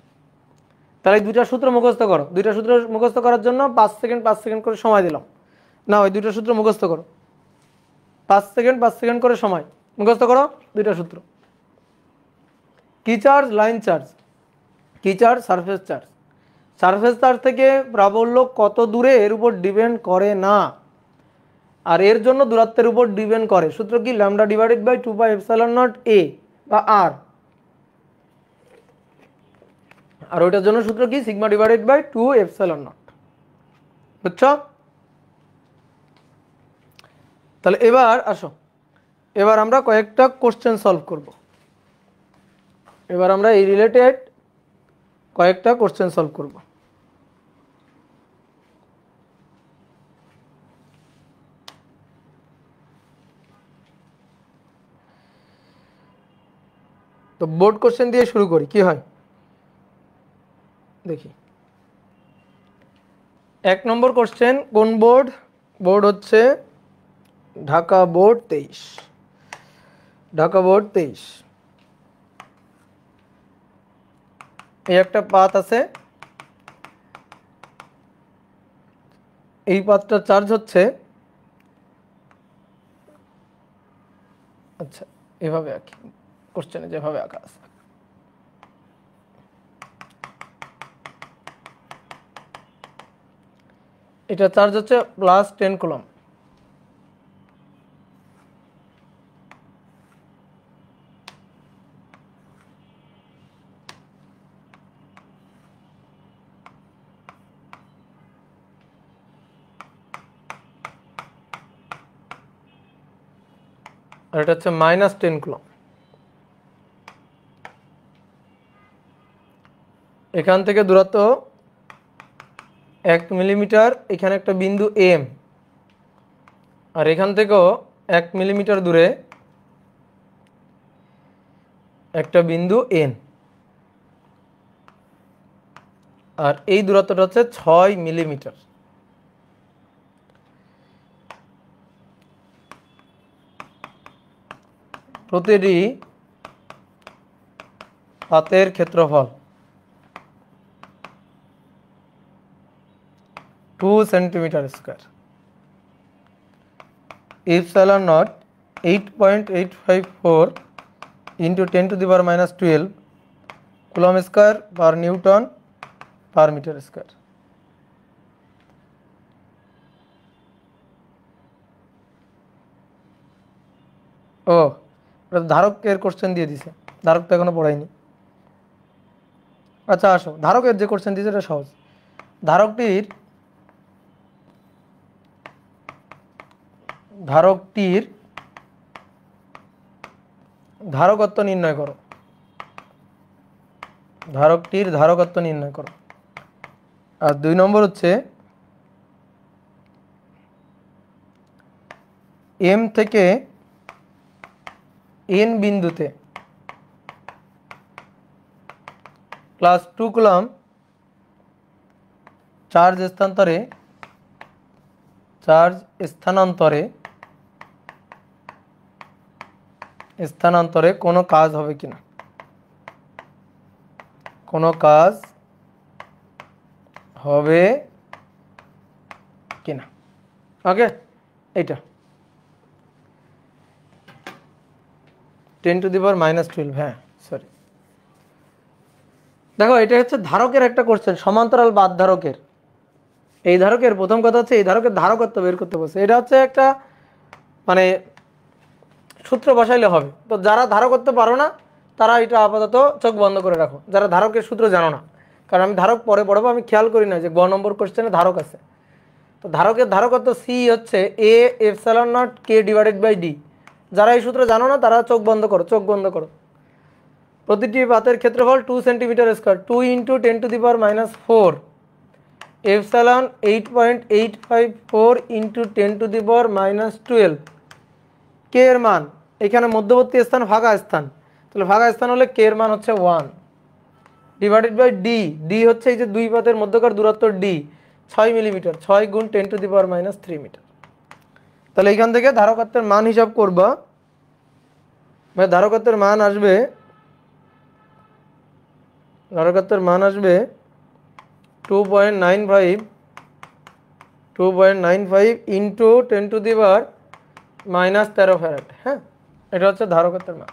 তাহলে এই দুইটা সূত্র মুখস্থ করো। দুইটা সূত্র মুখস্থ করার জন্য 5 সেকেন্ড করে সময় দিলাম। না, ওই দুইটা সূত্র মুখস্থ করো। 5 সেকেন্ড করে সময় মুখস্থ করো দুইটা সূত্র। কি চার্জ? Line charge. কি charge? Surface charge. Surface charge থেকে প্রাবল্য কত দূরে এর উপর ডিপেন্ড করে না, আর এর জন্য দূরত্বের উপর ডিপেন্ড করে। সূত্র কি? Lambda divided by 2 pi epsilon naught A বা আর। আর ওইটার জন্য সূত্র কি? Sigma divided by 2 epsilon naught. বুঝছো? তাহলে এবার আসো, এবার আমরা কয়েকটা কোশ্চেন সলভ করব। এবার আমরা এই রিলেটেড কয়েকটা কোশ্চেন সলভ করব। তো বোর্ড কোশ্চেন দিয়ে শুরু করি, কি হয় দেখি। 1 নম্বর কোশ্চেন কোন বোর্ড? বোর্ড হচ্ছে ঢাকা বোর্ড 23। ঢাকা বোর্ড 23। এই একটা পাত আছে, এই পাতটার চার্জ হচ্ছে এভাবে আঁকি, কোশ্চেনে যেভাবে আঁকা আছে। এটা চার্জ হচ্ছে +10 কুলম্ব। আর এটা হচ্ছে -10 কুলম্ব। এখান থেকে দূরত্ব 1 মিলিমিটার, এখানে একটা বিন্দু এম, আর এখান থেকেও 1 মিলিমিটার দূরে একটা বিন্দু এন, আর এই দূরত্বটা হচ্ছে 6 মিলিমিটার। প্রতিটি পাতের ক্ষেত্রফল 2 centimetre square. Epsilon naught 8.854 into 10⁻⁻12 coulomb square per newton per metre square. ও, ধারকের কোশ্চেন দিয়ে দিছে, ধারক তো এখনো পড়াইনি। আচ্ছা আসো, ধারকের যে কোশ্চেন দিয়েছে এটা সহজ। ধারকটির ধারকত্ব নির্ণয় করো। ধারকটির ধারকত্ব নির্ণয় করো। আর 2 নম্বর হচ্ছে এম থেকে এন বিন্দুতে +2 কুলম্ব চার্জ স্থানান্তরে কোনো কাজ হবে কিনা, কোনো কাজ হবে কিনা। ওকে, এইটা 10⁻⁻12। হ্যাঁ সরি, দেখো এটা হচ্ছে ধারকের একটা কোশ্চেন, সমান্তরাল বাদ ধারকের। এই ধারকের প্রথম কথা হচ্ছে এই ধারকের ধারকত্ব বের করতে বলছে। এটা হচ্ছে একটা মানে সূত্র বসাইলে হবে। তো যারা ধারকত্ব পারো না তারা এটা আপাতত চোখ বন্ধ করে রাখো, যারা ধারকের সূত্র জানো না। কারণ আমি ধারক পরে পড়াবো, আমি খেয়াল করি না যে গ নম্বর কোশ্চেনে ধারক আছে। তো ধারকের ধারকত্ব সি হচ্ছে এ এপসিলন নট k/d। যারা এই সূত্র জানো না তারা চোখ বন্ধ করো। প্রতিটি পাতের ক্ষেত্রফল 2 centimetre square, 2 into 10⁻⁻4 epsilon 8.854 into 10⁻⁻12। কে এর মান, এখানে মধ্যবর্তী স্থান ফাঁকা স্থান, তাহলে ফাঁকা স্থান হলে কে এর মান হচ্ছে 1 ডিভাইডেড বাই ডি। ডি হচ্ছে এই যে দুই পাতের মধ্যকার দূরত্ব ডি, 6 মিলিমিটার, 6 গুণ 10⁻³ মিটার। তাহলে এইখান থেকে ধারকত্বের মান হিসাব করবা। ধারকত্বের মান আসবে 2.95 ইন্টু 10⁻⁻13 ফ্যারাড। হ্যাঁ, এটা হচ্ছে ধারকত্বের মান।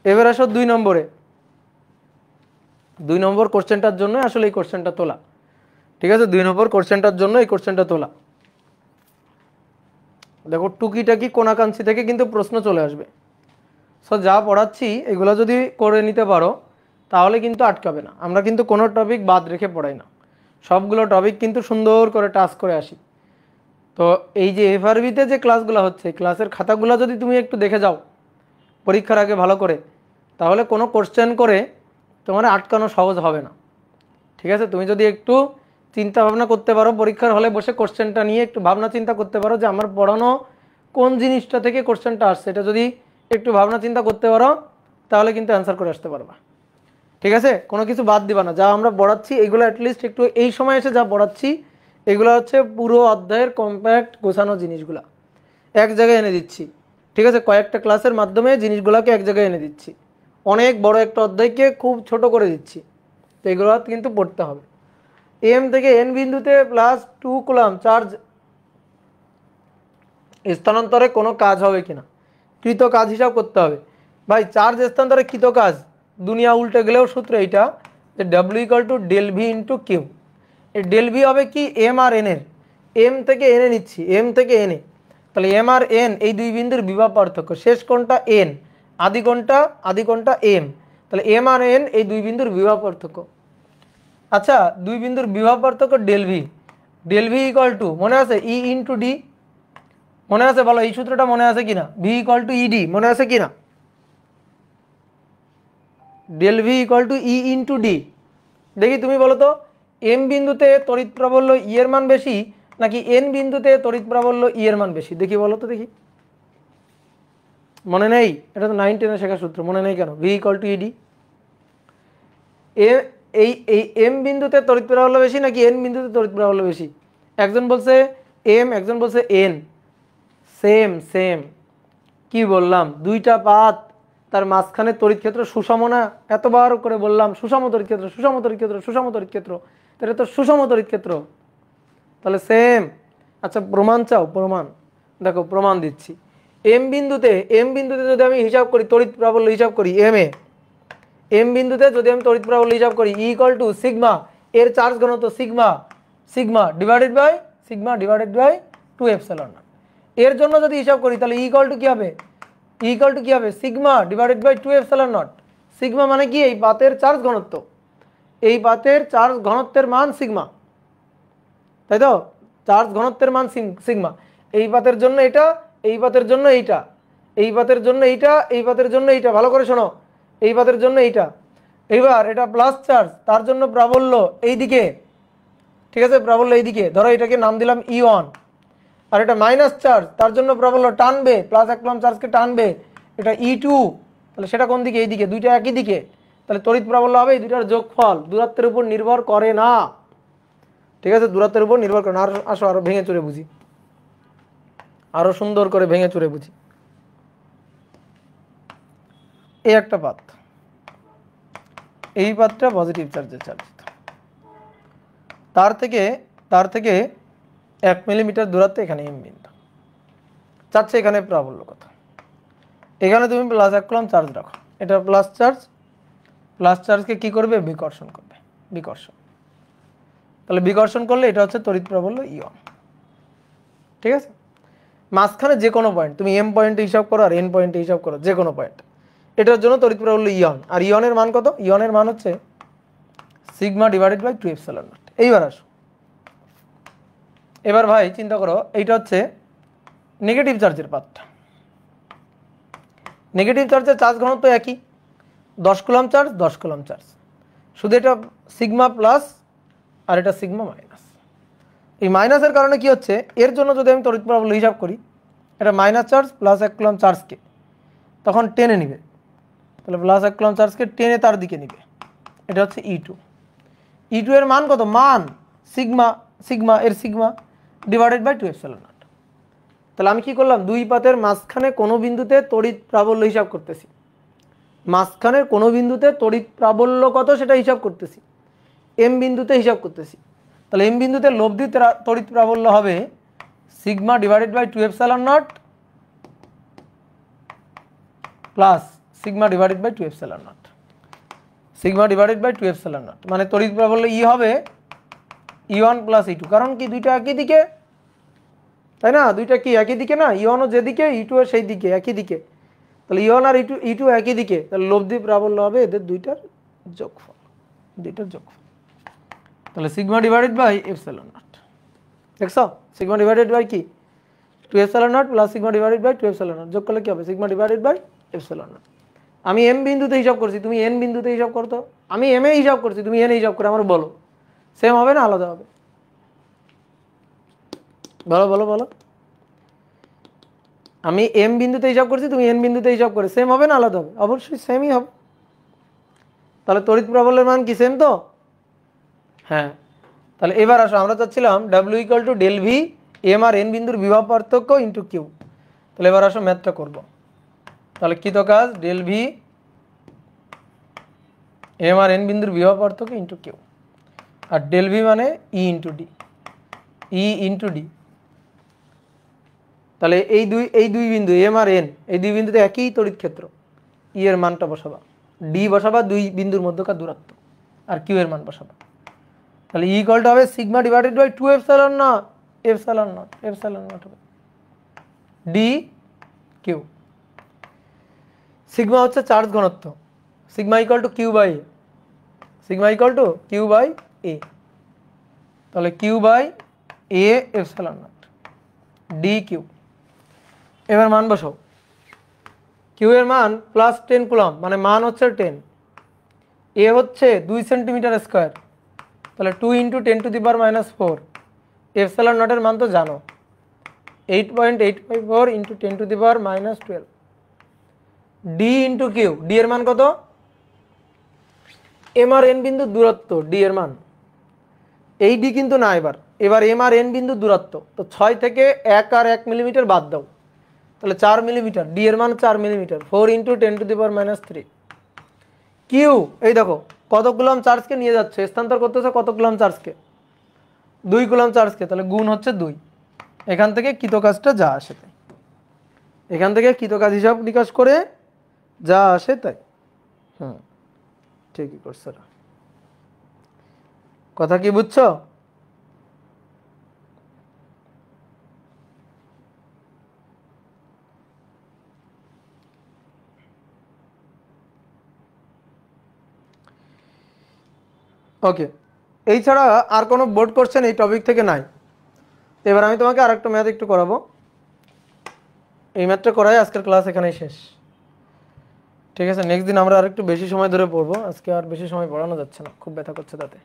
এবার আসো 2 নম্বরে। 2 নম্বর কোশ্চেনটার জন্য আসলে এই কোশ্চেনটা তোলা, ঠিক আছে? 2 নম্বর কোশ্চেনটার জন্য এই কোশ্চেনটা তোলা। দেখো টুকিটাকি কোনাকাঞ্চি থেকে কিন্তু প্রশ্ন চলে আসবে। সো যা পড়াচ্ছি এগুলো যদি করে নিতে পারো তাহলে কিন্তু আটকাবে না। আমরা কিন্তু কোনো টপিক বাদ রেখে পড়াই না, সবগুলো টপিক কিন্তু সুন্দর করে টাচ করে আসি। তো এই যে এফআরবিতে যে ক্লাসগুলো হচ্ছে, ক্লাসের খাতাগুলো যদি তুমি একটু দেখে যাও পরীক্ষার আগে ভালো করে, তাহলে কোনো কোশ্চেন করে তোমার আটকানো সহজ হবে না, ঠিক আছে? তুমি যদি একটু চিন্তা ভাবনা করতে পারো, পরীক্ষার হলে বসে কোশ্চেনটা নিয়ে একটু ভাবনা চিন্তা করতে পারো যে আমার পড়ানো কোন জিনিসটা থেকে কোশ্চেনটা আসছে, এটা যদি একটু ভাবনা চিন্তা করতে পারো তাহলে কিন্তু অ্যান্সার করে আসতে পারবা, ঠিক আছে? কোনো কিছু বাদ দিবা না। যা আমরা পড়াচ্ছি এগুলো অ্যাটলিস্ট একটু এই সময় এসে যা পড়াচ্ছি এগুলো হচ্ছে পুরো অধ্যায়ের কম্প্যাক্ট গোছানো জিনিসগুলা এক জায়গায় এনে দিচ্ছি, ঠিক আছে? কয়েকটা ক্লাসের মাধ্যমে জিনিসগুলোকে এক জায়গায় এনে দিচ্ছি, অনেক বড় একটা অধ্যায়কে খুব ছোট করে দিচ্ছি। তো এগুলো কিন্তু পড়তে হবে। এম থেকে এন বিন্দুতে +2 কুলম্ব চার্জ স্থানান্তরে কোনো কাজ হবে কিনা, কৃত কাজ হিসাব করতে হবে ভাই। চার্জ স্থানান্তরে কৃত কাজ দুনিয়া উল্টে গেলেও সূত্র এইটা যে W equal to del V into Q. এই ডেল ভি হবে কি এম আর এন এর, এম থেকে এনে নিচ্ছি, এম থেকে এনে, তাহলে এম আর এন এই দুই বিন্দুর বিভব পার্থক্য, শেষ কোণটা এন, আদি কোণটা এম, তাহলে এম আর এন এই দুই বিন্দুর বিভব পার্থক্য। আচ্ছা, দুই বিন্দুর বিভব পার্থক্য del V, del V equal to মনে আছে ই ইন্টু ডি, মনে আছে বলো এই সূত্রটা মনে আছে কিনা? ভি ইকুয়াল টু ইডি মনে আছে কিনা? Del V equal to E into D. দেখি তুমি বলো তো এম বিন্দুতে তড়িৎ প্রাবল্য ই এর মান বেশি নাকি এন বিন্দুতে তড়িৎ প্রাবল্য ই এর মান বেশি? দেখি বলো তো দেখি। মনে নেই? এটা তো 9 10 শেখার সূত্র, মনে নেই কেন? V equal to ED. এই এই এম বিন্দুতে তড়িৎ প্রাবল্য বেশি নাকি এন বিন্দুতে তড়িৎ প্রাবল্য বেশি? একজন বলছে এম, একজন বলছে এন। সেম সেম, কি বললাম? দুইটা পাত, তার মাঝখানে তড়িৎ ক্ষেত্র সুষম না? এতবার করে বললাম সুষম তড়িৎ ক্ষেত্র, সুষম তড়িৎ ক্ষেত্র, সুষম তড়িৎ ক্ষেত্র, এটা তো সুষম তড়িৎ ক্ষেত্র, তাহলে সেম। আচ্ছা প্রমাণ চাও? প্রমাণ দেখো, প্রমাণ দিচ্ছি। এম বিন্দুতে যদি আমি হিসাব করি তড়িৎ প্রাবল্য হিসাব করি এম বিন্দুতে যদি আমি তড়িৎ প্রাবল্য হিসাব করি ই ইকুয়াল টু সিগমা, এর চার্জ ঘনত্ব sigma divided by 2 epsilon naught. এর জন্য যদি হিসাব করি তাহলে ই ইকুয়াল টু কি হবে? Sigma divided by 2 epsilon naught. Sigma মানে কি? এই পাতের চার্জ ঘনত্ব, এই পাতের চার্জ ঘনত্বের মান সিগমা, তাই তো? চার্জ ঘনত্বের মান সিগমা। এই পাতের জন্য এটা, এই পাতের জন্য এইটা, এই পাতের জন্য এইটা, এই পাতের জন্য এইটা, ভালো করে শোনো, এই পাতের জন্য এইটা। এইবার এটা প্লাস চার্জ, তার জন্য প্রাবল্য এইদিকে, ঠিক আছে? প্রাবল্য এইদিকে, ধরো এটাকে নাম দিলাম ই1। আর এটা মাইনাস চার্জ, তার জন্য প্রাবল্য টানবে, প্লাস এক কুলম্ব চার্জকে টানবে, এটা ই2। তাহলে সেটা কোন দিকে? এইদিকে, দুইটা একই দিকে, তাহলে তড়িৎ প্রাবল্য হবে এই দুইটার যোগফল, দূরত্বের উপর নির্ভর করে না, ঠিক আছে? দূরত্বের উপর নির্ভর করে না। আর আসো আরো ভেঙে চুরে বুঝি, আরো সুন্দর করে ভেঙে চুরে বুঝি। এই একটা পাত, এই পাতটা পজিটিভ চার্জের চার্জিত, তার থেকে 1 মিলিমিটার দূরত্বে এখানে এম বিন্দু, চাচ্ছে এখানে প্রাবল্য কত? এখানে তুমি প্লাস 1 কুলম্ব চার্জ রাখো, এটা প্লাস চার্জকে কি করবে? বিকর্ষণ করবে, বিকর্ষণ। তাহলে বিকর্ষণ করলে এটা হচ্ছে তড়িৎ প্রাবল্য ইয়ন, ঠিক আছে? মাঝখানে যে কোনো পয়েন্ট তুমি এম পয়েন্টে হিসাব করো আর এন পয়েন্টে হিসাব করো, যে কোনো পয়েন্ট, এটার জন্য তড়িৎ প্রাবল্য ইয়ন। আর ইয়নের মান কত? ইয়নের মান হচ্ছে sigma divided by 2 epsilon naught. এইবার আসো, এবার ভাই চিন্তা করো, এইটা হচ্ছে নেগেটিভ চার্জের পাতটা। নেগেটিভ চার্জের চার্জ ঘনত্ব একই, 10 কুলম্ব চার্জ, শুধু এটা সিগমা প্লাস আর এটা সিগমা মাইনাস। এই মাইনাসের কারণে কি হচ্ছে? এর জন্য যদি আমি তড়িৎ প্রাবল্য হিসাব করি, এটা মাইনাস চার্জ প্লাস 1 কুলম্ব চার্জকে তখন টেনে নিবে, তাহলে প্লাস 1 কুলম্ব চার্জকে টেনে তার দিকে নিবে, এটা হচ্ছে ই2 এর মান কত? মান সিগমা এর sigma divided by 2 epsilon naught. তাহলে আমি কি করলাম? দুই পাতের মাঝখানে কোনো বিন্দুতে তড়িৎ প্রাবল্য হিসাব করতেছি, মাঝখানের কোনো বিন্দুতে তড়িৎ প্রাবল্য কত সেটা হিসাব করতেছি, এম বিন্দুতে হিসাব করতেছি। তাহলে এম বিন্দুতে লব্ধি তড়িৎ প্রাবল্য হবে sigma divided by 2 epsilon naught plus sigma divided by 2 epsilon naught, sigma divided by 2 epsilon naught, মানে তড়িৎ প্রাবল্য ই হবে ই1 প্লাস ই2। কারণ কি? দুইটা একই দিকে, তাই না? দুইটা কি একই দিকে না? ই1ও যেদিকে, ই2 এর সেই দিকে, একই দিকে, তাহলে ই1 আর ই2 একই দিকে, তাহলে লব্ধি প্রাবল্য হবে এদের দুইটার যোগফল, তাহলে sigma divided by epsilon naught. দেখছো? সিগমা ডিভাইডেড বাই কি? 2 epsilon naught plus sigma divided by 2 epsilon naught, যোগ করলে কি হবে? Sigma divided by epsilon naught. আমি এম বিন্দুতে হিসাব করছি, তুমি এন বিন্দুতে হিসাব করতো। আমি এম এ হিসাব করছি, তুমি এন হিসাব করে আমার বলো, সেম হবে না আলাদা হবে? বলো। আমি এম বিন্দুতে হিসাব করছি, তুমি এন বিন্দুতে হিসাব করে, সেম হবে না আলাদা হবে? অবশ্যই সেমই হবে। তাহলে তড়িৎ প্রাবল্যের মান কি? সেম তো? হ্যাঁ। তাহলে এবার আসো, আমরা চাচ্ছিলাম W equal to del V M আর এন বিন্দুর বিভব পার্থক্য ইন্টু কিউ। তাহলে এবার আসো ম্যাথটা করব। তাহলে কৃত কাজ ডেল ভি এম আর এন বিন্দুর বিভব পার্থক্য ইন্টু কিউ, আর ডেল ভি মানে ই ইন্টু ডি, তাহলে এই দুই বিন্দু এম আর এন, এই দুই বিন্দুতে একই তড়িৎ ক্ষেত্র, ই এর মানটা বসাবা, ডি বসাবা দুই বিন্দুর মধ্যকার দূরত্ব, আর কিউ এর মান বসাবা। তাহলে ই ইকুয়ালটা হবে sigma divided by 2 epsilon naught, epsilon naught হবে ডি কিউ। সিগমা হচ্ছে চার্জ ঘনত্ব, sigma equal to Q by A, তাহলে Q by A epsilon naught D Q. এবার মান বসাও, কিউ এর মান প্লাস 10 কুলম্ব, মানে মান হচ্ছে 10, এ হচ্ছে 2 সেন্টিমিটার স্কোয়ার, তাহলে 2 × 10⁻⁴, এপসাইলন নটের মান তো জানো 8.854 × 10⁻12, ডি ইন্টু কিউ, ডি এর মান কত, এম আর এন বিন্দু দূরত্ব, ডি এর মান এই ডি কিন্তু না, এবার এম আর এন বিন্দু দূরত্ব, তো 6 থেকে 1 আর 1 মিলিমিটার বাদ দাও, তাহলে 4 মিলিমিটার, ডি এর মান 4 মিলিমিটার, 4 × 10⁻³ কিউ। এই দেখো কত কুলম্ব চার্জকে নিয়ে যাচ্ছে, স্থানান্তর করতেছে কত কুলম্ব চার্জকে, 2 কুলম্ব চার্জকে, তাহলে গুণ হচ্ছে 2। এখান থেকে কৃতকাজটা যা আসে তাই, এখান থেকে কৃতকাজ হিসাব নিকাশ করে যা আসে তাই। ঠিকই করছে, কথা কি বুঝছো? ওকে, এই ছাড়া আর কোনো বোর্ড কোশ্চেন এই টপিক থেকে নাই। এবার আমি তোমাকে আর একটা ম্যাথ একটু করাবো, এই ম্যাথটা করাই আজকের ক্লাস এখানেই শেষ, ঠিক আছে? নেক্সট দিন আমরা আর একটু বেশি সময় ধরে পড়বো, আজকে আর বেশি সময় পড়ানো যাচ্ছে না, খুব ব্যথা করছে তাতে।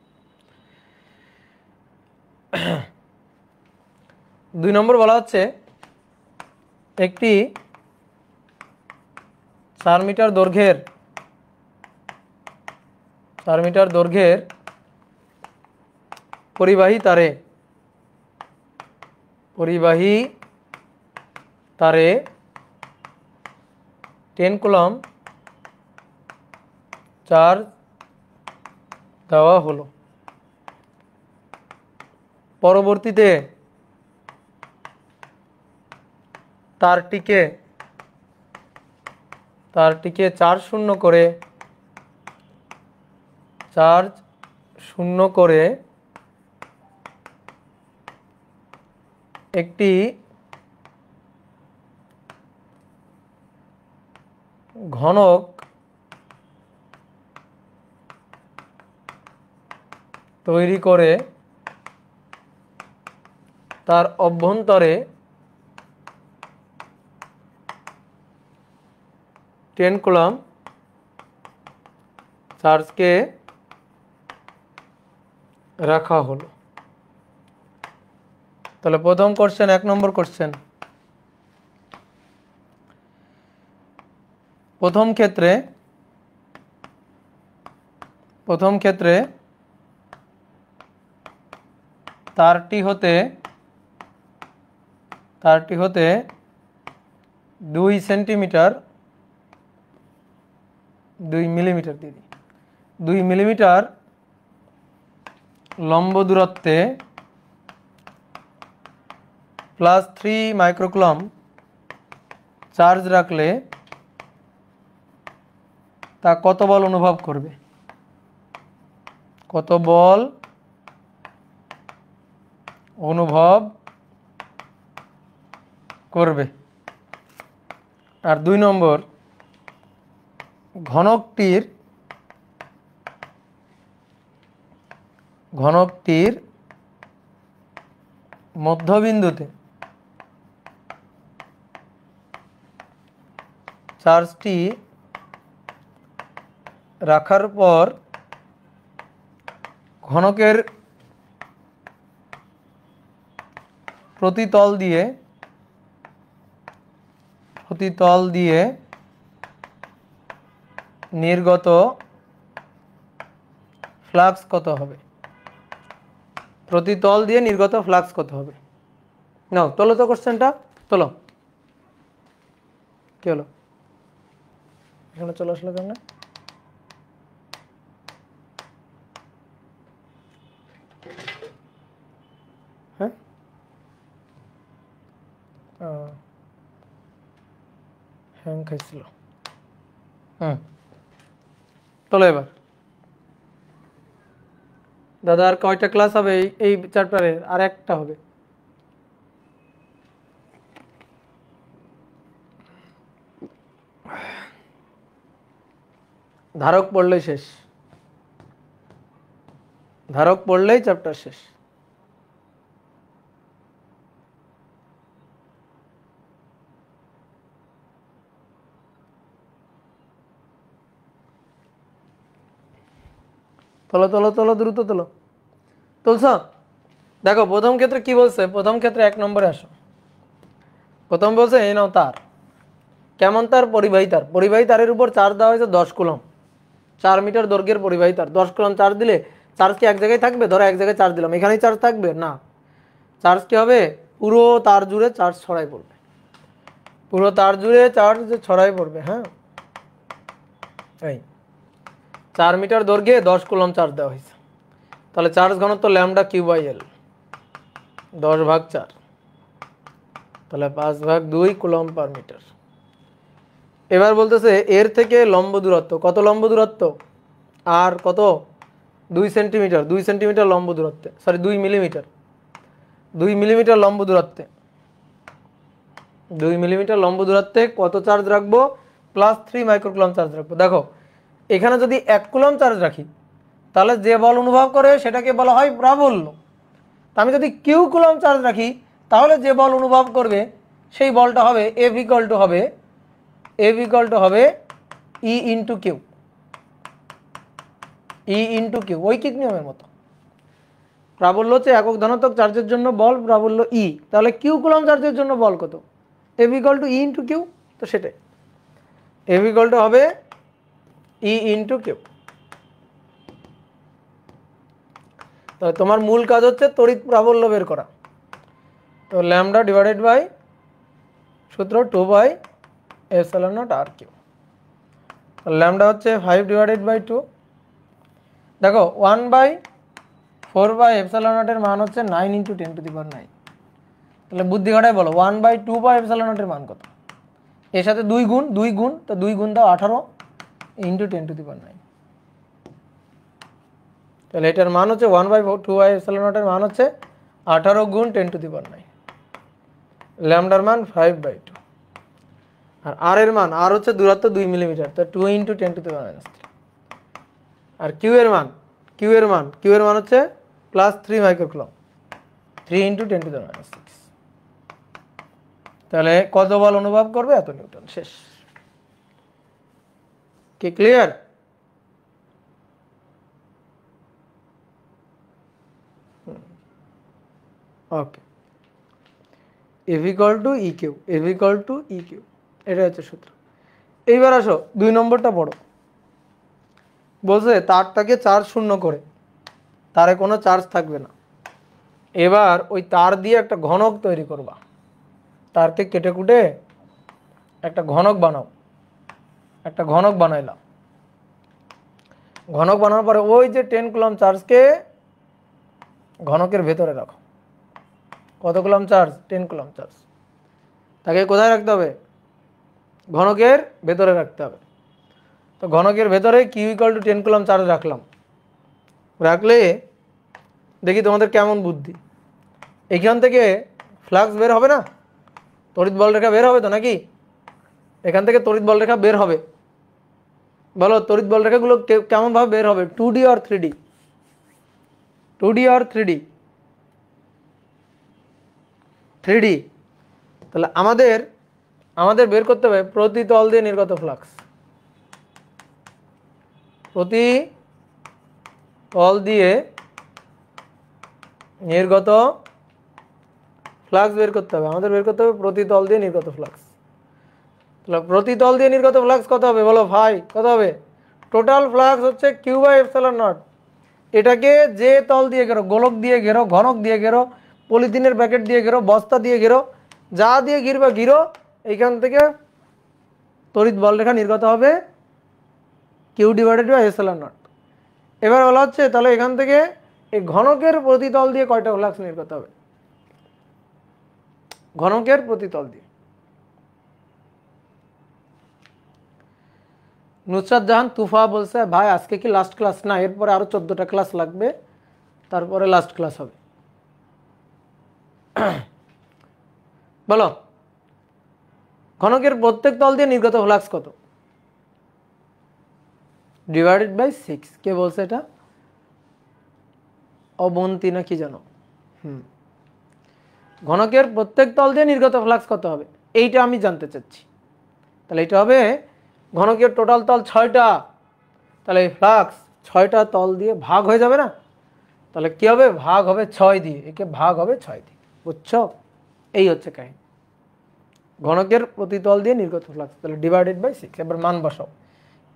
2 নম্বর বলা হচ্ছে একটি 4 মিটার দৈর্ঘ্যের পরিবাহী তারে 10 কুলম্ব চার্জ দেওয়া হলো, পরবর্তীতে তারটিকে চার্জ শূন্য করে একটি ঘনক তৈরি করে তার অভ্যন্তরে 10 কুলম্ব চার্জকে রাখা হলো। তাহলে প্রথম কোশ্চেন, 1 নম্বর কোশ্চেন, প্রথম ক্ষেত্রে তারটি হতে 2 সেন্টিমিটার 2 মিলিমিটার দিদি 2 মিলিমিটার লম্ব দূরত্বে +3 মাইক্রোকুলম্ব চার্জ রাখলে তা কত বল অনুভব করবে, আর 2 নম্বর, ঘনকটির মধ্যবিন্দুতে চার্জটি রাখার পর ঘনকের প্রতিতল দিয়ে নির্গত ফ্লাক্স কত হবে, নাও তোলো তো কোশ্চেনটা, তোলো। কি হলো, এখানে চলে আসলো কেন? হ্যাঁ হ্যাং খাইছিল। চলো এবার দাদা আর কয়টা ক্লাস হবে এই চ্যাপ্টারে? আর একটা হবে। ধারক পড়লেই শেষ, ধারক পড়লেই চ্যাপ্টার শেষ। তোলো তোলো তোলো, দ্রুত তোলো। তুলছ? দেখো প্রথম ক্ষেত্রে কি বলছে, প্রথম ক্ষেত্রে 1 নম্বরে আসো। প্রথম বলছে এই নাও তার। কেমন তার? পরিবাহী তার। পরিবাহী তারের উপর চার্জ দেওয়া হয়েছে 10 কুলম, 4 মিটার দৈর্ঘ্যের পরিবাহী তার। 10 কুলম চার্জ দিলে চার্জ কি এক জায়গায় থাকবে? ধরো এক জায়গায় চার্জ দিলাম, এখানেই চার্জ থাকবে না। চার্জ কি হবে? পুরো তার জুড়ে চার্জ ছড়াই পড়বে, পুরো তার জুড়ে চার্জ ছড়াই পড়বে। হ্যাঁ, এই 4 মিটার দৈর্ঘ্যে 10 কুলম চার্জ দেওয়া হয়েছে। তাহলে চার্জ ঘনত্ব ল্যামডা কিউ/এল 10/4, তাহলে 5/2 কুলম পার মিটার। এবার বলতেছে এর থেকে লম্ব দূরত্ব কত? লম্ব দূরত্ব আর কত? 2 সেন্টিমিটার। 2 সেন্টিমিটার লম্ব দূরত্বে, সরি 2 মিলিমিটার, 2 মিলিমিটার লম্ব দূরত্বে, 2 মিলিমিটার লম্ব দূরত্বে কত চার্জ রাখবো? +3 মাইক্রোকুলম চার্জ রাখবো। দেখো এখানে যদি 1 কুলম চার্জ রাখি তাহলে যে বল অনুভব করে সেটাকে বলা হয় প্রাবল্য। তা আমি যদি কিউ কুলম চার্জ রাখি তাহলে যে বল অনুভব করবে সেই বলটা হবে F ইকুয়াল টু হবে E into Q, E into Q, ঐকিক নিয়মের মতো। প্রাবল্য হচ্ছে একক ধনাত্মক চার্জের জন্য বল প্রাবল্য E, তাহলে কিউ কুলম চার্জের জন্য বল কত? F equal to E into Q, তো সেটাই F ইকুয়াল টু হবে E ইন্টু কিউ। তাহলে তোমার মূল কাজ হচ্ছে তড়িৎ প্রাবল্য বের করা। তো ল্যামডা ডিভাইডেড বাই সূত্র 2/ε0 r কিউ। ল্যামডা হচ্ছে 5 ডিভাইডেড বাই 2। দেখো 1/4/ε0 এর মান হচ্ছে 9 × 10⁹। তাহলে বুদ্ধি খাটায় বলো 1/2/ε0 এর মান কত? এর সাথে 2 গুণ, 2 গুণ, তো 2 গুণ দাও 18 × 10⁹। তাহলে এটার মান হচ্ছে 1/2/ε0 এর মান হচ্ছে 18 গুণ 10⁹। ল্যামডার মান 5/2। আর আর এর মান, আর হচ্ছে দূরত্ব 2 মিলিমিটার, তো 2 × 10⁻⁻3। আর কিউ এর মান, কিউ এর মান হচ্ছে +3 মাইক্রোকুলম, 3 × 10⁻⁶। তাহলে কত বল অনুভব করবে? এত নিউটন। শেষ। কি clear? Okay, F equal to E Q, F equal to E Q, এটা হচ্ছে সূত্র। এইবার আসো 2 নম্বরটা পড়ো। বলছে তারটাকে চার্জ শূন্য করে, তারে কোনো চার্জ থাকবে না। এবার ওই তার দিয়ে একটা ঘনক তৈরি করবা। তারকে কেটে কুটে একটা ঘনক বানাও। একটা ঘনক বানাইলাম। ঘনক বানানোর পরে ওই যে 10 কুলম চার্জকে ঘনকের ভেতরে রাখো। কত কুলম চার্জ? 10 coulomb charge. তাকে কোথায় রাখতে হবে? ঘনকের ভেতরে রাখতে হবে। তো ঘনকের ভেতরে Q equal to 10 coulomb charge রাখলাম। রাখলে দেখি তোমাদের কেমন বুদ্ধি। এখান থেকে ফ্লাক্স বের হবে না? তড়িৎ বলরেখা বের হবে তো নাকি? এখান থেকে তড়িৎ বলরেখা বের হবে। বলো তড়িৎ বলরেখাগুলো কেমনভাবে বের হবে? 2D আর 3D? 2D আর 3D? 3D। তাহলে আমাদের বের করতে হবে প্রতি তল দিয়ে নির্গত ফ্লাক্স। প্রতি তল দিয়ে নির্গত ফ্লাক্স বের করতে হবে। আমাদের বের করতে হবে প্রতি তল দিয়ে নির্গত ফ্লাক্স। তাহলে প্রতি তল দিয়ে নির্গত ফ্লাক্স কত হবে? বলো ভাই কত হবে? টোটাল ফ্লাক্স হচ্ছে Q/ε0। এটাকে যে তল দিয়ে ঘেরো, গোলক দিয়ে ঘেরো, ঘনক দিয়ে ঘেরো, পলিথিনের প্যাকেট দিয়ে ঘেরো, বস্তা দিয়ে ঘেরো, যা দিয়ে ঘিরবা ঘিরো, এইখান থেকে তড়িৎ বলরেখা নির্গত হবে Q/ε0। এবার বলা হচ্ছে তাহলে এখান থেকে এই ঘনকের প্রতি তল দিয়ে কয়টা ফ্লাক্স নির্গত হবে? ঘনকের প্রতি তল দিয়ে নুসরাত জাহান তুফা বলছে ভাই আজকে কি লাস্ট ক্লাস? না, এরপরে আরো 14টা ক্লাস লাগবে, তারপরে লাস্ট ক্লাস হবে। বলো, ঘনকের প্রত্যেক তল দিয়ে নির্গত ফ্লাক্স কত? Divided by 6। কে বলছে এটা? অবন্তী না কি জানো? ঘনকের প্রত্যেক তল দিয়ে নির্গত ফ্লাক্স কত হবে এইটা আমি জানতে চাচ্ছি। তাহলে এটা হবে ঘনকের টোটাল তল 6টা, তাহলে ফ্লাক্স 6টা তল দিয়ে ভাগ হয়ে যাবে না? তাহলে কি হবে? ভাগ হবে 6 দিয়ে, একে ভাগ হবে 6 দিয়ে। বুঝছো? এই হচ্ছে কাহিনী। ঘনকের প্রতি তল দিয়ে নির্গত ফ্লাক্স, তাহলে ডিভাইডেড বাই 6। এবার মান বসাও।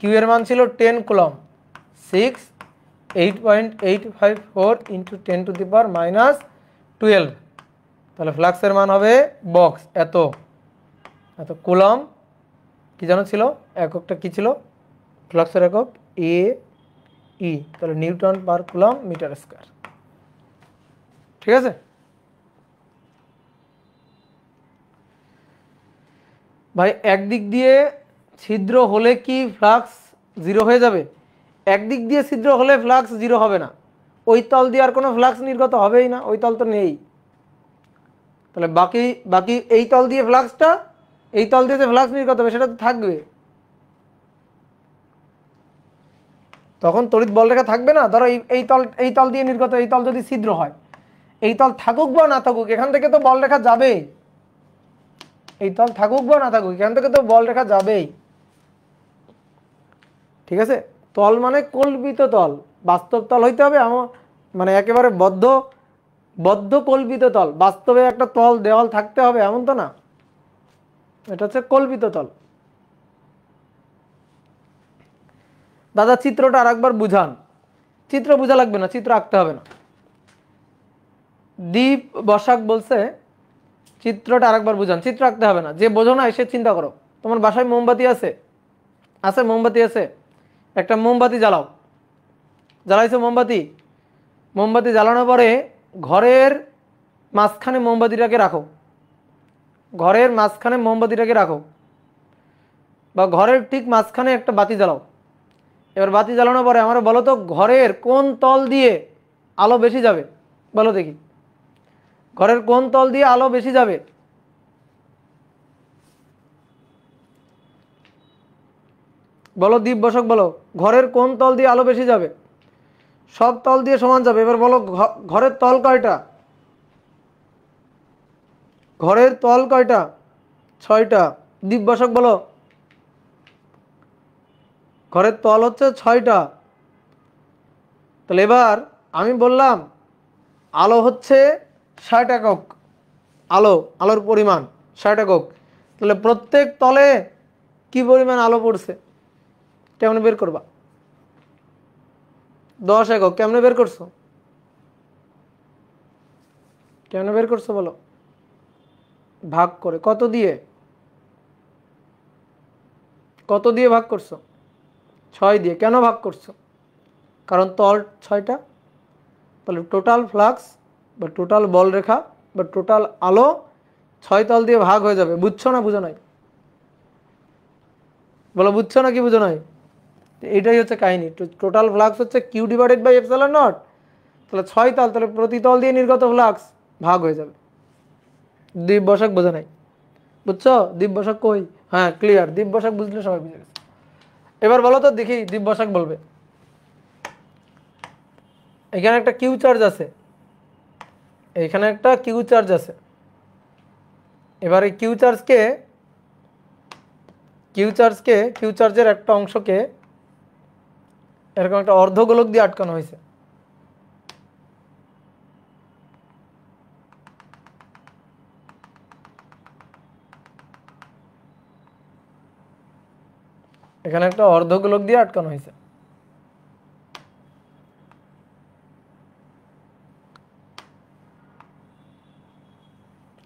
কিউ এর মান ছিল 10 কুলম্ব, 6 8.854 ইন্টু 10⁻⁻12। তাহলে ফ্লাক্সের মান হবে বক্স এত এত কুলম্ব। কি জানো ছিল এককটা? কি ছিল ফ্লাক্সের একক? এ ই। তাহলে newton per coulomb metre square. ঠিক আছে? ভাই একদিক দিয়ে ছিদ্র হলে কি ফ্লাক্স 0 হয়ে যাবে? একদিক দিয়ে ছিদ্র হলে ফ্লাক্স 0 হবে না। ওই তল দিয়ে আর কোনো ফ্লাক্স নির্গত হবেই না, ওই তল তো নেই। তাহলে বাকি বাকি এই তল দিয়ে ফ্লাক্সটা, এই তল দিয়ে যে ফ্লাক্স নির্গত হবে সেটা তো থাকবে। তখন তড়িৎ বলরেখা থাকবে না। ধরো এই তল দিয়ে নির্গত, এই তল যদি ছিদ্র হয়, এই তল থাকুক বা না থাকুক এখান থেকে তো বলরেখা যাবে। এই তল থাকুক বা না থাকুক এখান থেকে তো বলরেখা যাবেই। ঠিক আছে? তল মানে কল্পিত তল, বাস্তব তল হইতে হবে মানে একেবারে বদ্ধ কল্পিত তল। বাস্তবে একটা তল দেওয়াল থাকতে হবে এমন তো না, এটা হচ্ছে কল্পিত তল। দাদা চিত্রটা আরেকবার বুঝান। চিত্র বোঝা লাগবে না, চিত্র আঁকতে হবে না। দীপ বসাক বলছে চিত্রটা আরেকবার বুঝান, চিত্র আঁকতে হবে না। যে বোঝো না এসে চিন্তা করো। তোমার বাসায় মোমবাতি আছে? আছে, মোমবাতি আছে। একটা মোমবাতি জ্বালাও। জ্বালাইছো মোমবাতি? মোমবাতি জ্বালানোর পরে ঘরের মাঝখানে মোমবাতিটাকে রাখো। ঘরের মাঝখানে মোমবাতিটাকে রাখো, বা ঘরের ঠিক মাঝখানে একটা বাতি জ্বালাও। এবার বাতি জ্বালানোর পরে আমার বলো তো ঘরের কোন তল দিয়ে আলো বেশি যাবে? বলো দেখি, ঘরের কোন তল দিয়ে আলো বেশি যাবে? বলো দীপ বসক, বলো ঘরের কোন তল দিয়ে আলো বেশি যাবে? সব তল দিয়ে সমান যাবে। এবার বলো ঘরের তল কয়টা? ঘরের তল কয়টা? 6টা। দীপ বসক বলো ঘরের তল হচ্ছে 6টা। তাহলে এবার আমি বললাম আলো হচ্ছে 60 একক। আলোর পরিমাণ 60 একক। তাহলে প্রত্যেক তলে কি পরিমাণ আলো পড়ছে কেমনে বের করবা? 10 একক। কেমনে বের করছো? কেমনে বের করছো বলো? ভাগ করে। কত দিয়ে? কত দিয়ে ভাগ করছো? 6 দিয়ে। কেন ভাগ করছো? কারণ তল 6টা। তাহলে টোটাল ফ্লাক্স বা টোটাল বলরেখা বা টোটাল আলো 6 তল দিয়ে ভাগ হয়ে যাবে। বুঝছো না বুঝো নাই? বলো বুঝছো না কি বুঝো নাই? এইটাই হচ্ছে কাহিনী। টোটাল ফ্লাক্স হচ্ছে Q divided by epsilon naught. তাহলে 6 তল, তাহলে প্রতি তল দিয়ে নির্গত ফ্লাক্স ভাগ হয়ে যাবে। দ্বীপ বসাক বোঝা নাই? বুঝছো? দ্বীপ বসাক কই? হ্যাঁ ক্লিয়ার। দ্বীপ বসাক বুঝলে সবাই বুঝে গেছে। এবার বলো তো দেখি দ্বীপ বসাক বলবে। এখানে একটা কিউ চার্জ আছে, এখানে একটা কিউ চার্জ আছে। এবার এই কিউ চার্জের একটা অংশকে এরকম একটা অর্ধগোলক দিয়ে আটকানো হয়েছে। এখানে একটা অর্ধগোলক দিয়ে আটকানো হয়েছে।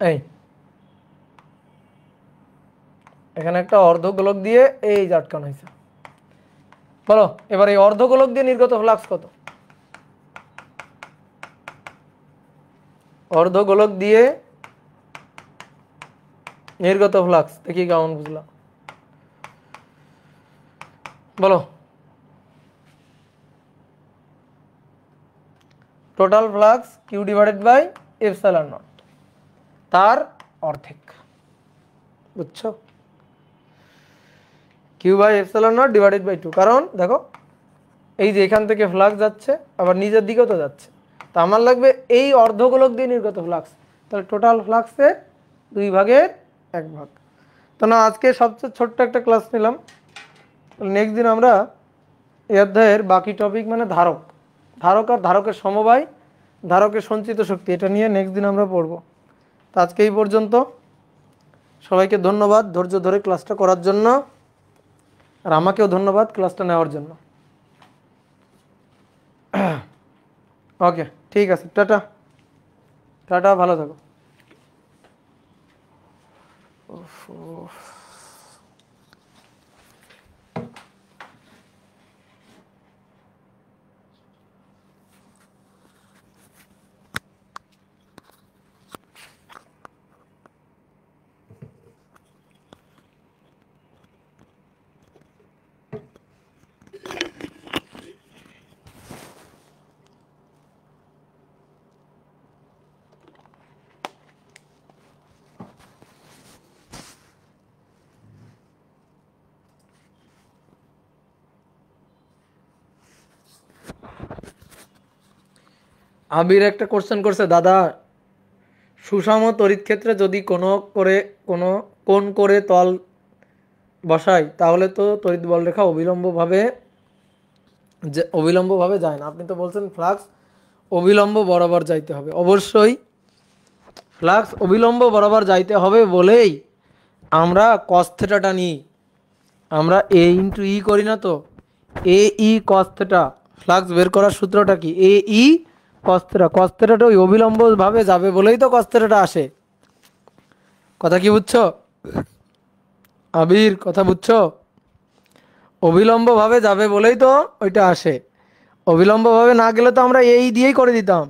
এই এখানে একটা অর্ধগোলক দিয়ে এই যে আটকানো হয়েছে। বলো এবার এই অর্ধগোলক দিয়ে নির্গত ফ্লাক্স কত? অর্ধগোলক দিয়ে নির্গত ফ্লাক্স দেখি কেমন বুঝলাম। বলো। Total flux Q divided by epsilon naught, তার অর্ধেক। বুঝছো? Q by epsilon naught divided by 2। কারণ দেখো এই যে এখান থেকে ফ্লাক্স যাচ্ছে আবার নিচের দিকেও তো যাচ্ছে, তা আমার লাগবে এই অর্ধগোলক দিয়ে নির্গত ফ্লাক্স, তাহলে টোটাল ফ্লাক্সের 2 ভাগের 1 ভাগ। তো না, আজকে সবচেয়ে ছোট্ট একটা ক্লাস নিলাম। নেক্সট দিন আমরা এই অধ্যায়ের বাকি টপিক মানে ধারক, ধারক আর ধারকের সমবায়, ধারকের সঞ্চিত শক্তি, এটা নিয়ে নেক্সট দিন আমরা পড়ব। তো আজকে এই পর্যন্ত। সবাইকে ধন্যবাদ ধৈর্য ধরে ক্লাসটা করার জন্য, আর আমাকেও ধন্যবাদ ক্লাসটা নেওয়ার জন্য। ওকে, ঠিক আছে, টাটা টাটা, ভালো থাকো। আবির একটা কোশ্চেন করছে, দাদা সুষম তড়িৎ ক্ষেত্রে যদি কোন করে তল বসাই তাহলে তো তড়িৎ বল রেখা অবিলম্বভাবে যায় না। আপনি তো বলছেন ফ্লাক্স অবিলম্ব বরাবর যাইতে হবে। অবশ্যই ফ্লাক্স অবিলম্ব বরাবর যাইতে হবে বলেই আমরা কস থেটাটা নিই। আমরা এ ইন্টু ই করি না তো, এ ই কস থেটা। ফ্লাক্স বের করার সূত্রটা কি? এ ই কস থেটা। কস থেটাটা ওই অবিলম্বভাবে যাবে বলেই তো কস থেটাটা আসে। কথা কি বুঝছো আবির? কথা বুঝছো? অবিলম্বভাবে যাবে বলেই তো ওইটা আসে। অবিলম্বভাবে না গেলে তো আমরা এই দিয়েই করে দিতাম।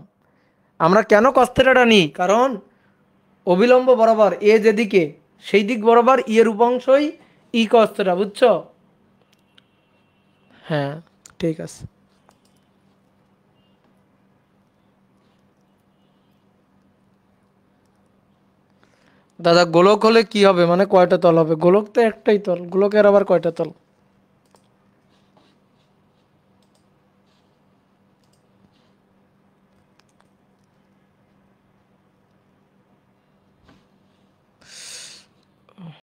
আমরা কেন কস থেটাটা নিই? কারণ অবিলম্ব বরাবর এ যেদিকে সেই দিক বরাবর ই এর উপাংশই ই কস থেটা। বুঝছো? হ্যাঁ, ঠিক আছে। দাদা গোলক হলে কি হবে, মানে কয়টা তল হবে? গোলক তো একটাই তল, গোলকের আবার কয়টা তল?